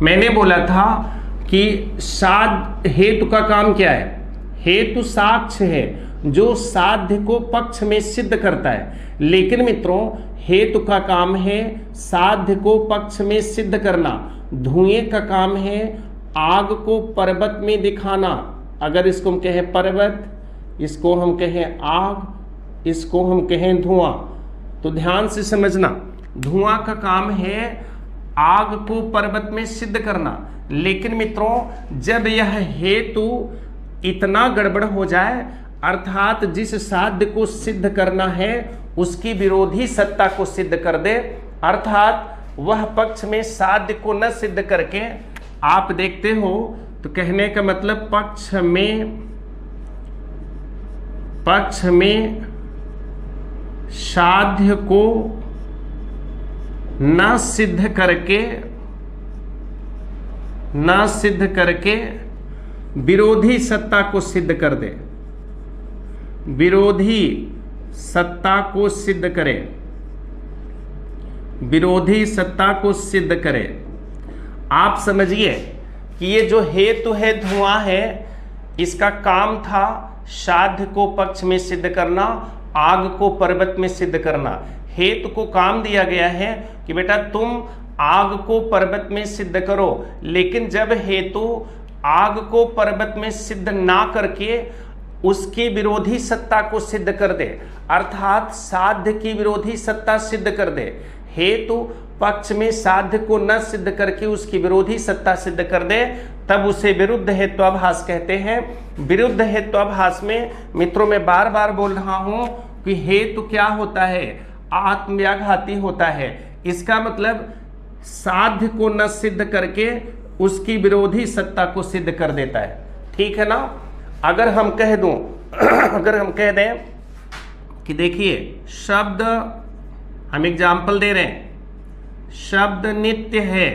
मैंने बोला था कि साध्य हेतु का काम क्या है, हेतु साक्ष्य है जो साध्य को पक्ष में सिद्ध करता है, लेकिन मित्रों हेतु का काम है साध्य को पक्ष में सिद्ध करना। धुएं का काम है आग को पर्वत में दिखाना। अगर इसको हम कहें पर्वत, इसको हम कहें आग, इसको हम कहें धुआं, तो ध्यान से समझना, धुआं का काम है आग को पर्वत में सिद्ध करना। लेकिन मित्रों जब यह हेतु इतना गड़बड़ हो जाए, अर्थात जिस साध्य को सिद्ध करना है उसकी विरोधी सत्ता को सिद्ध कर दे, अर्थात वह पक्ष में साध्य को न सिद्ध करके, आप देखते हो तो कहने का मतलब पक्ष में साध्य को न सिद्ध करके विरोधी सत्ता को सिद्ध कर दे, विरोधी सत्ता को सिद्ध करे, विरोधी सत्ता को सिद्ध करे। आप समझिए कि ये जो हेतु है धुआं है, इसका काम था साध्य को पक्ष में सिद्ध करना, आग को पर्वत में सिद्ध करना। हेतु को काम दिया गया है कि बेटा तुम आग को पर्वत में सिद्ध करो, लेकिन जब हेतु आग को पर्वत में सिद्ध ना करके उसकी विरोधी सत्ता को सिद्ध कर दे, अर्थात साध्य की विरोधी सत्ता सिद्ध कर दे, हेतु पक्ष में साध्य को न सिद्ध करके उसकी विरोधी सत्ता सिद्ध कर दे, तब उसे विरुद्ध हेत्वाभास कहते हैं। विरुद्ध हेत्वाभास में मित्रों मैं बार बार बोल रहा हूं कि हेतु क्या होता है आत्मव्याघाती होता है। इसका मतलब साध्य को न सिद्ध करके उसकी विरोधी सत्ता को सिद्ध कर देता है, ठीक है ना। अगर हम कह दूं अगर हम कह दें कि देखिए शब्द, हम एग्जाम्पल दे रहे हैं, शब्द नित्य है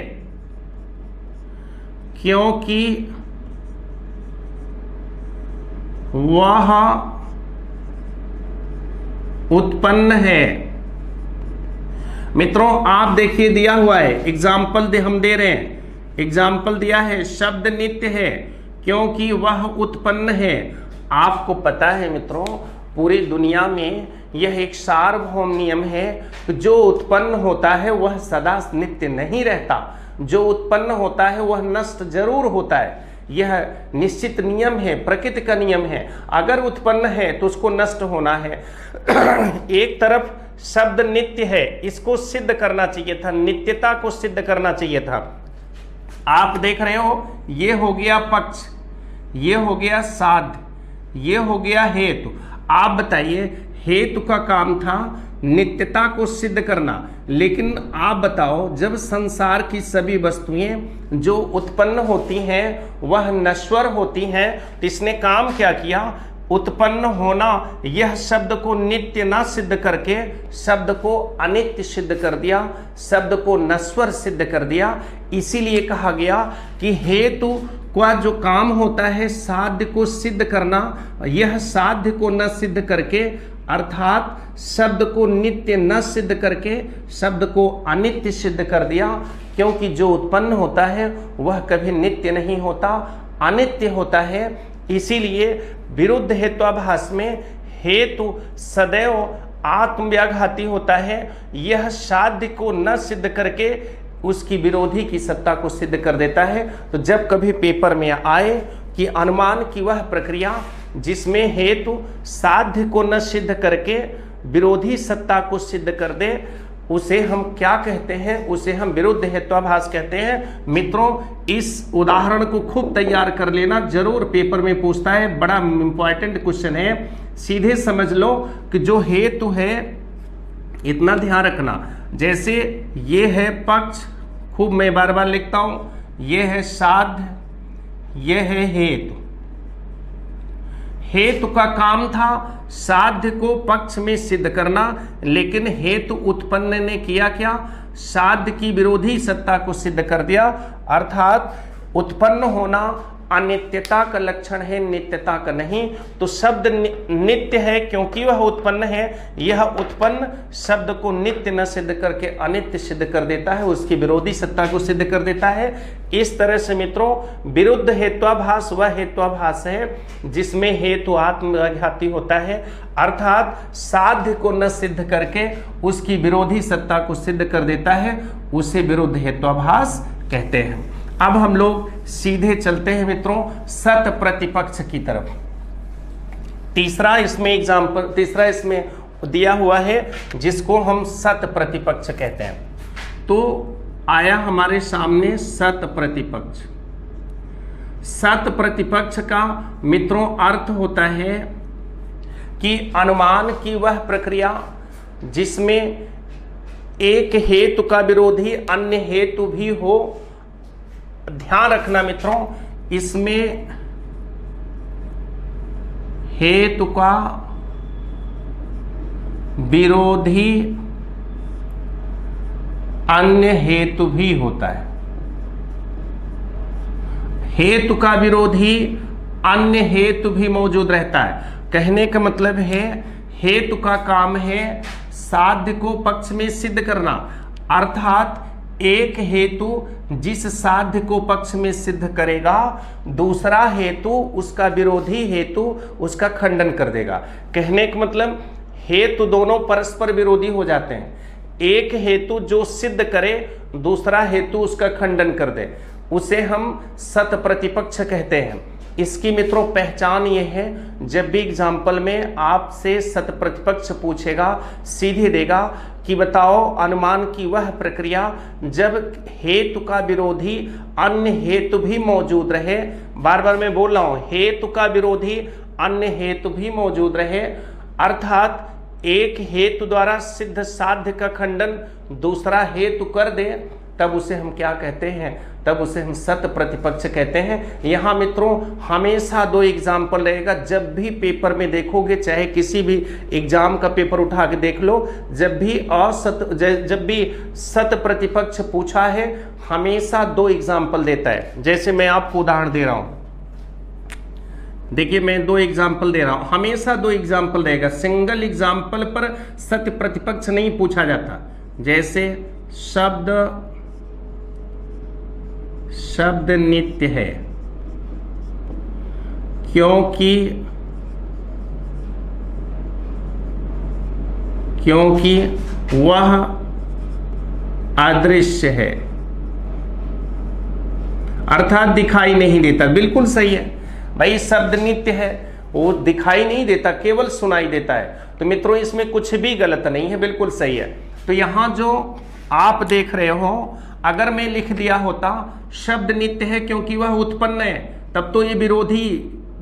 क्योंकि वह उत्पन्न है। मित्रों आप देखिए दिया हुआ है एग्जाम्पल हम दे रहे हैं, एग्जाम्पल दिया है शब्द नित्य है क्योंकि वह उत्पन्न है। आपको पता है मित्रों पूरी दुनिया में यह एक सार्वभौम नियम है, जो उत्पन्न होता है वह सदा नित्य नहीं रहता, जो उत्पन्न होता है वह नष्ट जरूर होता है। यह निश्चित नियम है, प्रकृति का नियम है। अगर उत्पन्न है तो उसको नष्ट होना है। एक तरफ शब्द नित्य है, इसको सिद्ध करना चाहिए था, नित्यता को सिद्ध करना चाहिए था। आप देख रहे हो ये हो गया पक्ष, ये हो गया साध्य, ये हो गया हेतु। आप बताइए हेतु का काम था नित्यता को सिद्ध करना, लेकिन आप बताओ जब संसार की सभी वस्तुएं जो उत्पन्न होती हैं वह नश्वर होती हैं, तो इसने काम क्या किया, उत्पन्न होना यह शब्द को नित्य न सिद्ध करके शब्द को अनित्य सिद्ध कर दिया, शब्द को नश्वर सिद्ध कर दिया। इसीलिए कहा गया कि हेतु का जो काम होता है साध्य को सिद्ध करना, यह साध्य को न सिद्ध करके अर्थात शब्द को नित्य न सिद्ध करके शब्द को अनित्य सिद्ध कर दिया। क्योंकि जो उत्पन्न होता है वह कभी नित्य नहीं होता, अनित्य होता है। इसीलिए विरुद्ध हेत्वाभास में हेतु सदैव आत्मव्याघाती होता है। यह साध्य को न सिद्ध करके उसकी विरोधी की सत्ता को सिद्ध कर देता है। तो जब कभी पेपर में आए कि अनुमान की वह प्रक्रिया जिसमें हेतु साध्य को न सिद्ध करके विरोधी सत्ता को सिद्ध कर दे, उसे हम क्या कहते हैं? उसे हम विरुद्ध हेत्वाभास कहते हैं। मित्रों, इस उदाहरण को खूब तैयार कर लेना, जरूर पेपर में पूछता है, बड़ा इंपॉर्टेंट क्वेश्चन है। सीधे समझ लो कि जो हेतु है, इतना ध्यान रखना, जैसे ये है पक्ष, खूब मैं बार बार लिखता हूं, ये है साध्य, ये है हेतु। हेतु का काम था साध्य को पक्ष में सिद्ध करना, लेकिन हेतु उत्पन्न ने किया क्या? साध्य की विरोधी सत्ता को सिद्ध कर दिया। अर्थात उत्पन्न होना अनित्यता का लक्षण है, नित्यता का नहीं। तो शब्द नित्य है क्योंकि वह उत्पन्न है। यह उत्पन्न शब्द को नित्य न सिद्ध करके अनित्य सिद्ध कर देता है, उसकी विरोधी सत्ता को सिद्ध कर देता है। इस तरह से मित्रों, विरुद्ध हेत्वाभास वह हेत्वाभास है जिसमें हेतु आत्मघाती होता है, अर्थात साध्य को न सिद्ध करके उसकी विरोधी सत्ता को सिद्ध कर देता है, उसे विरुद्ध हेत्वाभास कहते हैं। अब हम लोग सीधे चलते हैं मित्रों सत प्रतिपक्ष की तरफ। तीसरा इसमें दिया हुआ है जिसको हम सत प्रतिपक्ष कहते हैं। तो आया हमारे सामने सत प्रतिपक्ष। सत प्रतिपक्ष का मित्रों अर्थ होता है कि अनुमान की वह प्रक्रिया जिसमें एक हेतु का विरोधी अन्य हेतु भी हो। ध्यान रखना मित्रों, इसमें हेतु का विरोधी अन्य हेतु भी होता है। हेतु का विरोधी अन्य हेतु भी मौजूद रहता है। कहने का मतलब है हेतु का काम है साध्य को पक्ष में सिद्ध करना, अर्थात एक हेतु जिस साध्य को पक्ष में सिद्ध करेगा, दूसरा हेतु उसका विरोधी हेतु उसका खंडन कर देगा। कहने का मतलब हेतु दोनों परस्पर विरोधी हो जाते हैं। एक हेतु जो सिद्ध करे, दूसरा हेतु उसका खंडन कर दे, उसे हम सत प्रतिपक्ष कहते हैं। इसकी मित्रों पहचान ये है, जब भी एग्जाम्पल में आपसे सत प्रतिपक्ष पूछेगा, सीधे देगा कि बताओ अनुमान की वह प्रक्रिया जब हेतु का विरोधी अन्य हेतु भी मौजूद रहे। बार बार मैं बोल रहा हूं, हेतु का विरोधी अन्य हेतु भी मौजूद रहे, अर्थात एक हेतु द्वारा सिद्ध साध्य का खंडन दूसरा हेतु कर दे, तब उसे हम क्या कहते हैं? तब उसे हम सत प्रतिपक्ष कहते हैं। यहाँ मित्रों हमेशा दो एग्जाम्पल रहेगा। जब भी पेपर में देखोगे, चाहे किसी भी एग्जाम का पेपर उठा के देख लो, जब भी सत प्रतिपक्ष पूछा है, हमेशा दो एग्जाम्पल देता है। जैसे मैं आपको उदाहरण दे रहा हूं, देखिए मैं दो एग्जाम्पल दे रहा हूं, हमेशा दो एग्जाम्पल रहेगा। सिंगल एग्जाम्पल पर सत्य प्रतिपक्ष नहीं पूछा जाता। जैसे शब्द नित्य है क्योंकि वह अदृश्य है, अर्थात दिखाई नहीं देता। बिल्कुल सही है भाई, शब्द नित्य है, वो दिखाई नहीं देता, केवल सुनाई देता है। तो मित्रों इसमें कुछ भी गलत नहीं है, बिल्कुल सही है। तो यहां जो आप देख रहे हो, अगर मैं लिख दिया होता शब्द नित्य है क्योंकि वह उत्पन्न है, तब तो ये विरोधी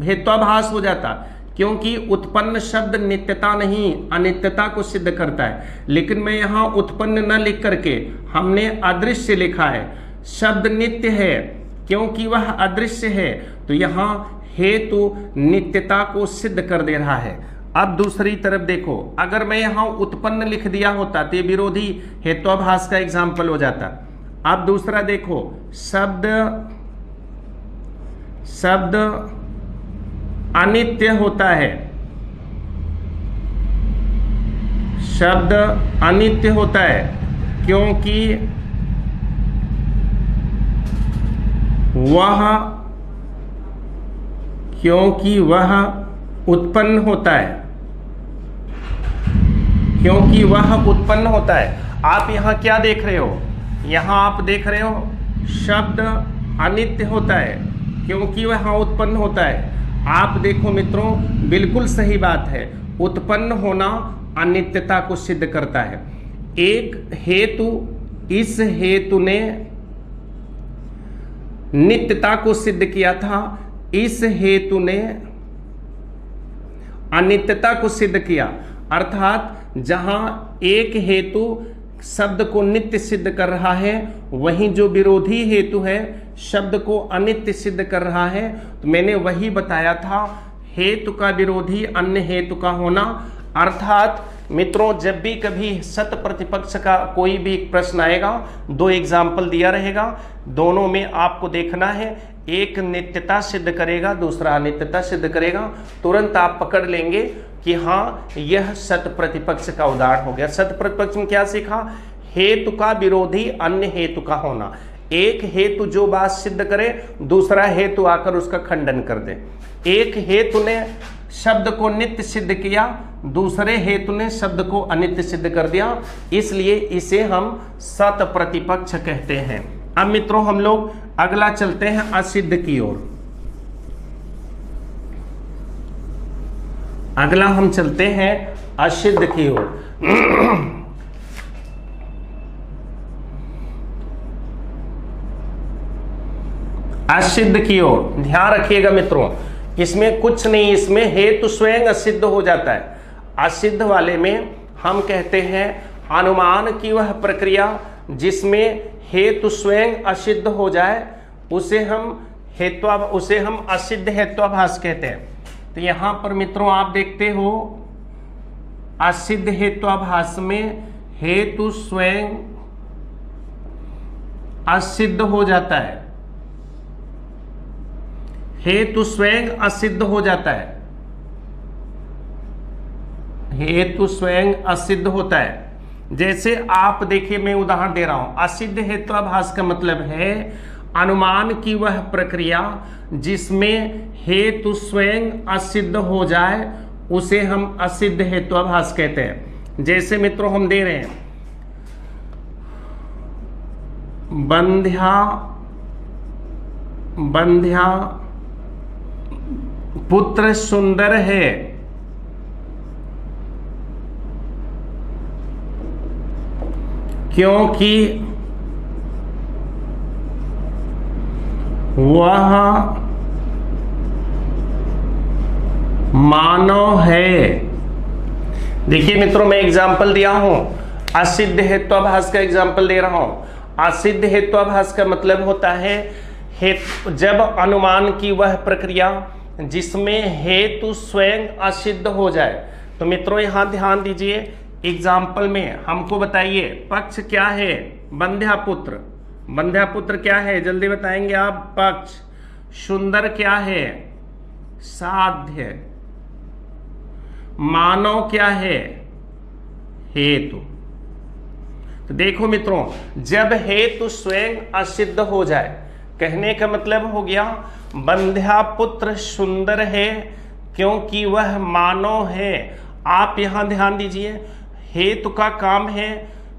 हेत्वाभास हो जाता, क्योंकि उत्पन्न शब्द नित्यता नहीं अनित्यता को सिद्ध करता है। लेकिन मैं यहाँ उत्पन्न न लिख करके हमने अदृश्य लिखा है। शब्द नित्य है क्योंकि वह अदृश्य है, तो यहाँ हेतु नित्यता को सिद्ध कर दे रहा है। अब दूसरी तरफ देखो, अगर मैं यहां उत्पन्न लिख दिया होता तो ये विरोधी हेत्वाभास का एग्जाम्पल हो जाता। अब दूसरा देखो, शब्द अनित्य होता है, शब्द अनित्य होता है क्योंकि वह उत्पन्न होता है, क्योंकि वह उत्पन्न होता है। आप यहां क्या देख रहे हो, यहां आप देख रहे हो शब्द अनित्य होता है क्योंकि वह उत्पन्न होता है। आप देखो मित्रों, बिल्कुल सही बात है, उत्पन्न होना अनित्यता को सिद्ध करता है। एक हेतु, इस हेतु ने नित्यता को सिद्ध किया था, इस हेतु ने अनित्यता को सिद्ध किया। अर्थात जहां एक हेतु शब्द को नित्य सिद्ध कर रहा है, वहीं जो विरोधी हेतु है शब्द को अनित्य सिद्ध कर रहा है। तो मैंने वही बताया था, हेतु का विरोधी अन्य हेतु का होना। अर्थात मित्रों, जब भी कभी सत प्रतिपक्ष का कोई भी प्रश्न आएगा, दो एग्जाम्पल दिया रहेगा, दोनों में आपको देखना है, एक नित्यता सिद्ध करेगा, दूसरा अनित्यता सिद्ध करेगा। तुरंत आप पकड़ लेंगे कि हाँ, यह सत प्रतिपक्ष का उदाहरण हो गया। सत प्रतिपक्ष में क्या सीखा? हेतु का विरोधी अन्य हेतु का होना। एक हेतु जो बात सिद्ध करे, दूसरा हेतु आकर उसका खंडन कर दे। एक हेतु ने शब्द को नित्य सिद्ध किया, दूसरे हेतु ने शब्द को अनित्य सिद्ध कर दिया, इसलिए इसे हम सत प्रतिपक्ष कहते हैं। अब मित्रों, हम लोग अगला चलते हैं असिद्ध की ओर। अगला हम चलते हैं असिद्ध की ओर। असिद्ध की ओर ध्यान रखिएगा मित्रों, इसमें कुछ नहीं, इसमें हेतु स्वयं असिद्ध हो जाता है। असिद्ध वाले में हम कहते हैं अनुमान की वह प्रक्रिया जिसमें हेतु स्वयं असिद्ध हो जाए, उसे हम असिद्ध हेत्वाभास कहते हैं। तो यहां पर मित्रों आप देखते हो, असिद्ध हेत्वाभास में हेतु स्वयं असिद्ध हो जाता है, हेतु स्वयं असिद्ध हो जाता है, हेतु स्वयं असिद्ध होता है। जैसे आप देखिए, मैं उदाहरण दे रहा हूं, असिद्ध हेत्वाभास का मतलब है अनुमान की वह प्रक्रिया जिसमें हेतु स्वयं असिद्ध हो जाए, उसे हम असिद्ध हेत्वाभास कहते हैं। जैसे मित्रों हम दे रहे हैं, बंध्या पुत्र सुंदर है, क्योंकि वह मानव है। देखिए मित्रों, मैं एग्जाम्पल दिया हूं, असिद्ध हेत्वाभास का एग्जाम्पल दे रहा हूं। असिद्ध हेत्वाभास का मतलब होता है जब अनुमान की वह प्रक्रिया जिसमें हेतु स्वयं असिद्ध हो जाए। तो मित्रों यहां ध्यान दीजिए, एग्जाम्पल में हमको बताइए, पक्ष क्या है? बंध्यापुत्र। बंध्यापुत्र क्या है? जल्दी बताएंगे आप। पक्ष। सुंदर क्या है? साध्य। मानव क्या है? हेतु। तो देखो मित्रों, जब हेतु स्वयं असिद्ध हो जाए, कहने का मतलब हो गया बंध्यापुत्र सुंदर है क्योंकि वह मानव है। आप यहां ध्यान दीजिए, हेतु का काम है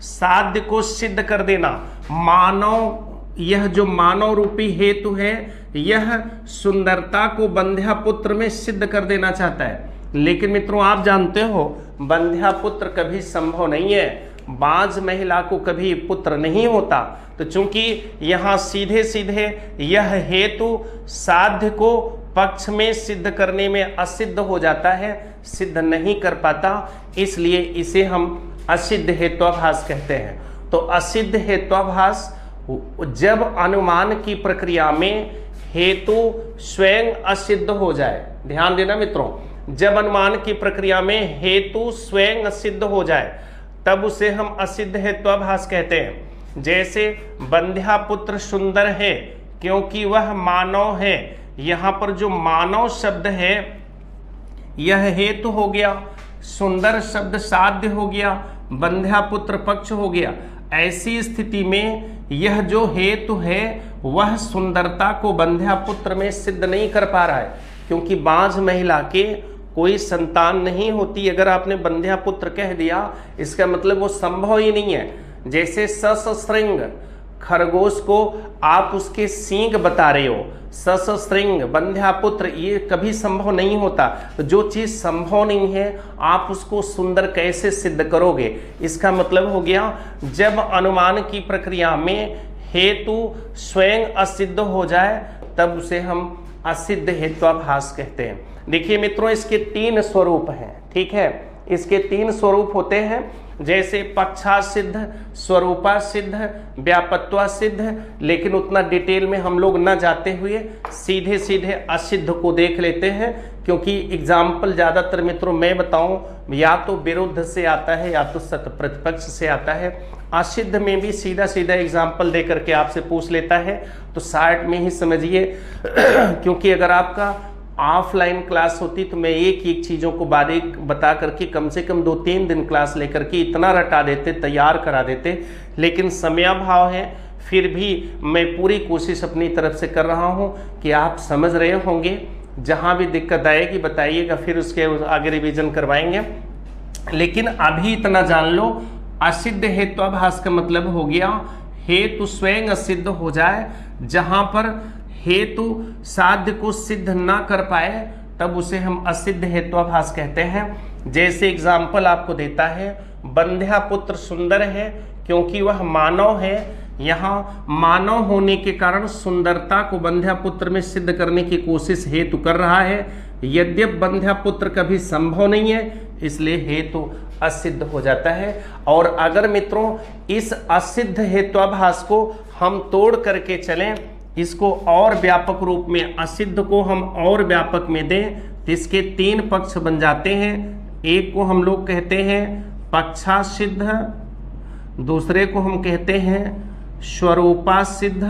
साध्य को सिद्ध कर देना। मानव, यह जो मानव रूपी हेतु है, यह सुंदरता को बंध्यापुत्र में सिद्ध कर देना चाहता है। लेकिन मित्रों आप जानते हो, बंध्यापुत्र कभी संभव नहीं है, बाज महिला को कभी पुत्र नहीं होता। तो चूंकि यहां सीधे सीधे यह हेतु साध्य को पक्ष में सिद्ध करने में असिद्ध हो जाता है, सिद्ध नहीं कर पाता, इसलिए इसे हम असिद्ध हेत्वाभास कहते हैं। तो असिद्ध हेत्वाभास जब अनुमान की प्रक्रिया में हेतु स्वयं असिद्ध हो जाए। ध्यान देना मित्रों, जब अनुमान की प्रक्रिया में हेतु स्वयं असिद्ध हो जाए तब उसे हम असिद्ध हेत्वाभास कहते हैं। जैसे बंध्या पुत्र सुंदर है क्योंकि वह मानव है, यहां पर जो मानव शब्द है यह हेतु हो गया, सुंदर शब्द साध्य हो गया, बंध्या पुत्र पक्ष हो गया। ऐसी स्थिति में यह जो हेतु है वह सुंदरता को बंध्या पुत्र में सिद्ध नहीं कर पा रहा है, क्योंकि बांझ महिला के कोई संतान नहीं होती। अगर आपने बंध्या पुत्र कह दिया इसका मतलब वो संभव ही नहीं है। जैसे ससश्रृंग खरगोश को आप उसके सींग बता रहे हो, ससश्रृंग बंध्या पुत्र, ये कभी संभव नहीं होता। तो जो चीज संभव नहीं है आप उसको सुंदर कैसे सिद्ध करोगे? इसका मतलब हो गया जब अनुमान की प्रक्रिया में हेतु स्वयं असिद्ध हो जाए तब उसे हम असिद्ध हेत्वाभास कहते हैं। देखिए मित्रों, इसके 3 स्वरूप हैं, ठीक है। इसके 3 स्वरूप होते हैं, जैसे पक्षासिद्ध, स्वरूपासिद्ध, व्यापत्वासिद्ध। लेकिन उतना डिटेल में हम लोग न जाते हुए सीधे सीधे असिद्ध को देख लेते हैं, क्योंकि एग्जाम्पल ज़्यादातर मित्रों मैं बताऊं या तो विरुद्ध से आता है या तो सत प्रतिपक्ष से आता है। असिद्ध में भी सीधा सीधा एग्जाम्पल दे करके आपसे पूछ लेता है, तो शार्ट में ही समझिए क्योंकि अगर आपका ऑफलाइन क्लास होती तो मैं एक एक चीज़ों को बारीक बता करके कम से कम 2-3 दिन क्लास लेकर के इतना रटा देते, तैयार करा देते। लेकिन समयाभाव है, फिर भी मैं पूरी कोशिश अपनी तरफ से कर रहा हूं कि आप समझ रहे होंगे। जहां भी दिक्कत आएगी बताइएगा, फिर उसके आगे रिवीजन करवाएंगे। लेकिन अभी इतना जान लो, असिद्ध हेत्वाभास का मतलब हो गया हेतु स्वयं असिद्ध हो जाए। जहां पर हेतु साध्य को सिद्ध ना कर पाए तब उसे हम असिद्ध हेत्वाभास कहते हैं। जैसे एग्जाम्पल आपको देता है, बंध्या पुत्र सुंदर है क्योंकि वह मानव है। यहाँ मानव होने के कारण सुंदरता को बंध्या पुत्र में सिद्ध करने की कोशिश हेतु कर रहा है। यद्यप बंध्या पुत्र कभी संभव नहीं है, इसलिए हेतु असिद्ध हो जाता है। और अगर मित्रों इस असिद्ध हेत्वाभास को हम तोड़ करके चलें, इसको और व्यापक रूप में, असिद्ध को हम और व्यापक में दें, तो इसके 3 पक्ष बन जाते हैं। एक को हम लोग कहते हैं पक्षासिद्ध, दूसरे को हम कहते हैं स्वरूपासिद्ध,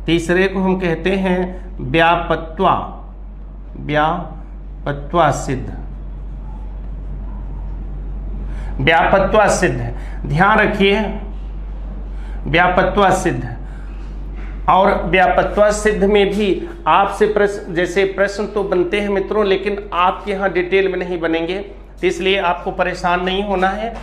तीसरे को हम कहते हैं व्यापत्वासिद्ध। व्यापत्वासिद्ध, ध्यान रखिए, व्यापत्वासिद्ध। और व्यापत्वासिद्ध में भी आपसे प्रश्न, जैसे प्रश्न तो बनते हैं मित्रों, लेकिन आपके यहाँ डिटेल में नहीं बनेंगे, तो इसलिए आपको परेशान नहीं होना है।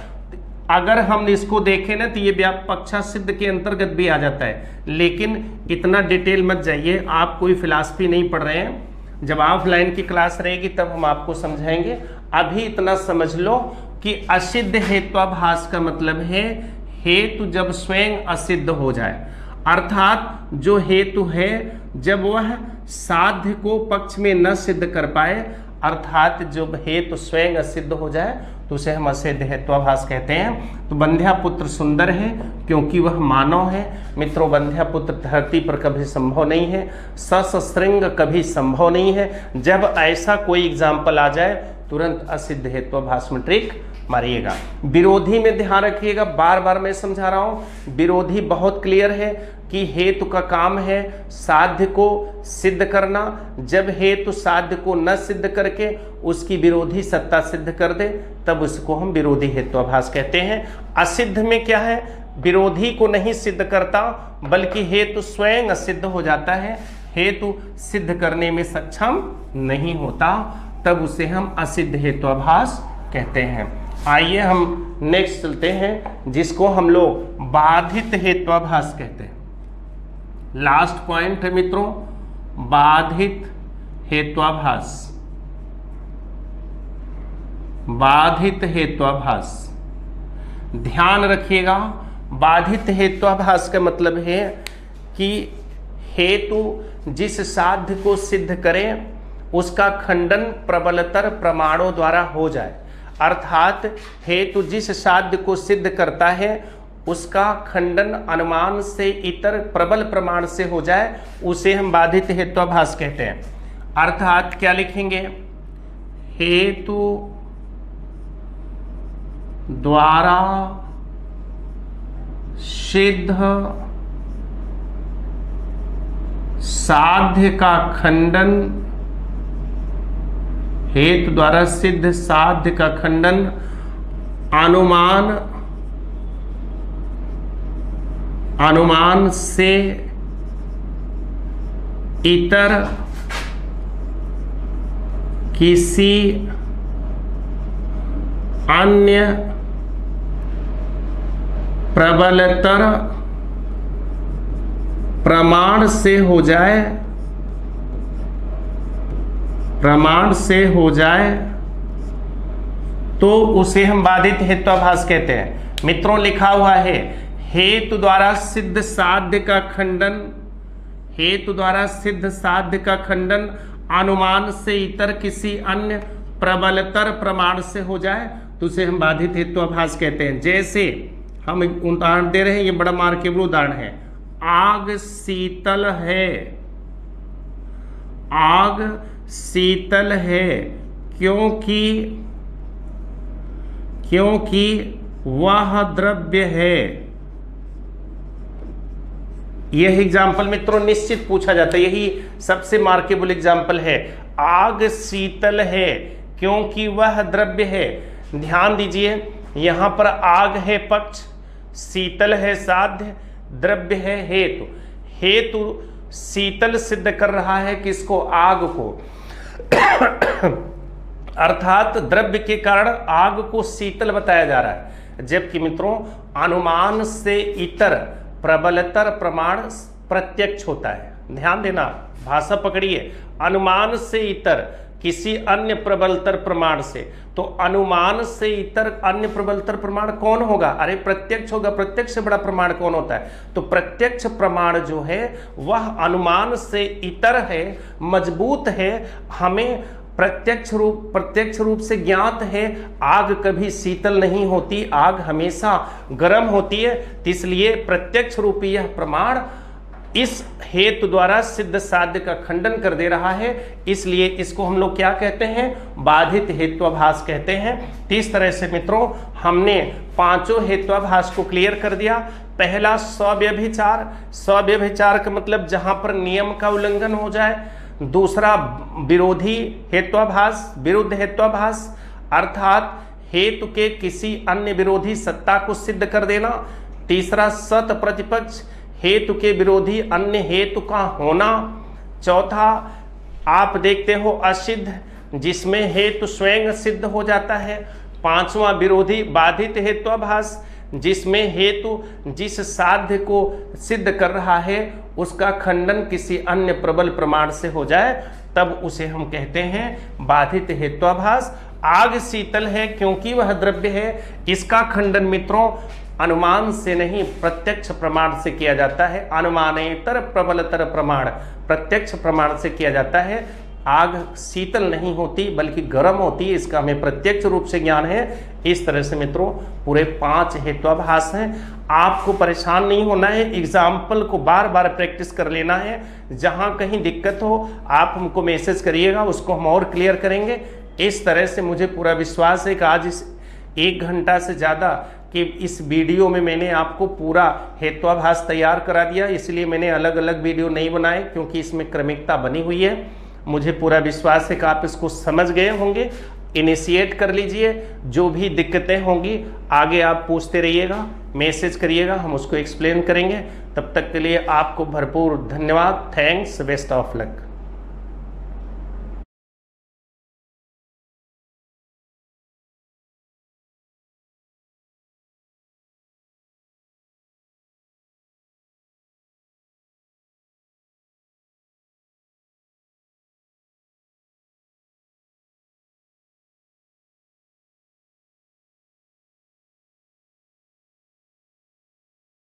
अगर हम इसको देखें ना तो ये व्यापक्षासिद्ध के अंतर्गत भी आ जाता है, लेकिन इतना डिटेल मत जाइए, आप कोई फिलॉसफी नहीं पढ़ रहे हैं। जब ऑफलाइन की क्लास रहेगी तब हम आपको समझाएंगे। अभी इतना समझ लो कि असिद्ध हेत्वाभास का मतलब है हेतु जब स्वयं असिद्ध हो जाए, अर्थात जो हेतु है जब वह साध्य को पक्ष में न सिद्ध कर पाए, अर्थात जब हेतु स्वयं असिद्ध हो जाए तो उसे हम असिद्ध हेत्वाभास कहते हैं। तो बंध्या पुत्र सुंदर है क्योंकि वह मानव है। मित्रों, बंध्या पुत्र धरती पर कभी संभव नहीं है, ससश्रृंग कभी संभव नहीं है। जब ऐसा कोई एग्जाम्पल आ जाए तुरंत असिद्ध हेत्वाभास में ट्रिक मारिएगा। विरोधी में ध्यान रखिएगा, बार बार मैं समझा रहा हूं, विरोधी बहुत क्लियर है कि हेतु का काम है साध्य को सिद्ध करना। जब हेतु साध्य को न सिद्ध करके उसकी विरोधी सत्ता सिद्ध कर दे तब उसको हम विरोधी हेत्वाभास कहते हैं। असिद्ध में क्या है, विरोधी को नहीं सिद्ध करता बल्कि हेतु स्वयं असिद्ध हो जाता है, हेतु सिद्ध करने में सक्षम नहीं होता, तब उसे हम असिद्ध हेत्वाभास कहते हैं। आइए हम नेक्स्ट चलते हैं, जिसको हम लोग बाधित हेत्वाभास कहते हैं। लास्ट पॉइंट है मित्रों, बाधित हेत्वाभास। बाधित हेत्वाभास, ध्यान रखिएगा, बाधित हेत्वाभास का मतलब है कि हेतु जिस साध्य को सिद्ध करे उसका खंडन प्रबलतर प्रमाणों द्वारा हो जाए। अर्थात हेतु जिस साध्य को सिद्ध करता है उसका खंडन अनुमान से इतर प्रबल प्रमाण से हो जाए उसे हम बाधित हेत्वाभास कहते हैं। अर्थात क्या लिखेंगे, हेतु द्वारा सिद्ध साध्य का खंडन, हेतु द्वारा सिद्ध साध्य का खंडन अनुमान से इतर किसी अन्य प्रबलतर प्रमाण से हो जाए तो उसे हम बाधित हेत्वाभास कहते हैं। मित्रों लिखा हुआ है हेतु द्वारा सिद्ध साध्य का खंडन, हेतु द्वारा सिद्ध साध्य का खंडन अनुमान से इतर किसी अन्य प्रबलतर प्रमाण से हो जाए तो उसे हम बाधित हेत्वाभास कहते हैं। जैसे हम उदाहरण दे रहे हैं, ये बड़ा मार्केबल उदाहरण है। आग शीतल है, आग शीतल है क्योंकि वह द्रव्य है। यह एग्जाम्पल मित्रों निश्चित पूछा जाता है, यही सबसे मार्केबल एग्जाम्पल है। आग शीतल है क्योंकि वह द्रव्य है। ध्यान दीजिए, यहां पर आग है पक्ष, शीतल है साध्य, द्रव्य है हेतु। हेतु शीतल सिद्ध कर रहा है किसको, आग को। अर्थात द्रव्य के कारण आग को शीतल बताया जा रहा है, जबकि मित्रों अनुमान से इतर प्रबलतर प्रमाण प्रत्यक्ष होता है। ध्यान देना, भाषा पकड़िए, अनुमान से इतर किसी अन्य प्रबलतर प्रमाण से। तो अनुमान से इतर अन्य प्रबलतर प्रमाण कौन होगा, अरे प्रत्यक्ष होगा। प्रत्यक्ष से बड़ा प्रमाण कौन होता है, तो प्रत्यक्ष प्रमाण जो है वह अनुमान से इतर है, मजबूत है, हमें प्रत्यक्ष रूप से ज्ञात है। आग कभी शीतल नहीं होती, आग हमेशा गर्म होती है, इसलिए प्रत्यक्ष रूपी यह प्रमाण इस हेतु द्वारा सिद्ध साध्य का खंडन कर दे रहा है, इसलिए इसको हम लोग क्या कहते हैं, बाधित हेत्वाभास कहते हैं। इस तरह से मित्रों हमने पांचों हेत्वाभास को क्लियर कर दिया। पहला स्वव्यभिचार, स्वव्यभिचार का मतलब जहां पर नियम का उल्लंघन हो जाए। दूसरा विरोधी हेत्वाभास, विरुद्ध हेत्वाभास, अर्थात हेतु के किसी अन्य विरोधी सत्ता को सिद्ध कर देना। तीसरा सत प्रतिपक्ष, हेतु के विरोधी अन्य हेतु का होना। चौथा आप देखते हो असिद्ध, जिसमें हेतु स्वयं सिद्ध हो जाता है। पांचवा विरोधी बाधित हेत्वाभास, जिसमें हेतु जिस साध्य को सिद्ध कर रहा है उसका खंडन किसी अन्य प्रबल प्रमाण से हो जाए तब उसे हम कहते हैं बाधित हेत्वाभास। आग शीतल है क्योंकि वह द्रव्य है, इसका खंडन मित्रों अनुमान से नहीं प्रत्यक्ष प्रमाण से किया जाता है। अनुमानेतर प्रबलतर प्रमाण प्रत्यक्ष प्रमाण से किया जाता है। आग शीतल नहीं होती बल्कि गर्म होती है, इसका हमें प्रत्यक्ष रूप से ज्ञान है। इस तरह से मित्रों पूरे 5 हेत्वाभास हैं। आपको परेशान नहीं होना है, एग्जाम्पल को बार बार प्रैक्टिस कर लेना है। जहां कहीं दिक्कत हो आप हमको मैसेज करिएगा, उसको हम और क्लियर करेंगे। इस तरह से मुझे पूरा विश्वास है कि आज इस 1 घंटा से ज़्यादा कि इस वीडियो में मैंने आपको पूरा हेत्वाभास तैयार करा दिया, इसलिए मैंने अलग अलग वीडियो नहीं बनाए क्योंकि इसमें क्रमिकता बनी हुई है। मुझे पूरा विश्वास है कि आप इसको समझ गए होंगे। इनिशिएट कर लीजिए, जो भी दिक्कतें होंगी आगे आप पूछते रहिएगा, मैसेज करिएगा, हम उसको एक्सप्लेन करेंगे। तब तक के लिए आपको भरपूर धन्यवाद। Thanks, best of luck.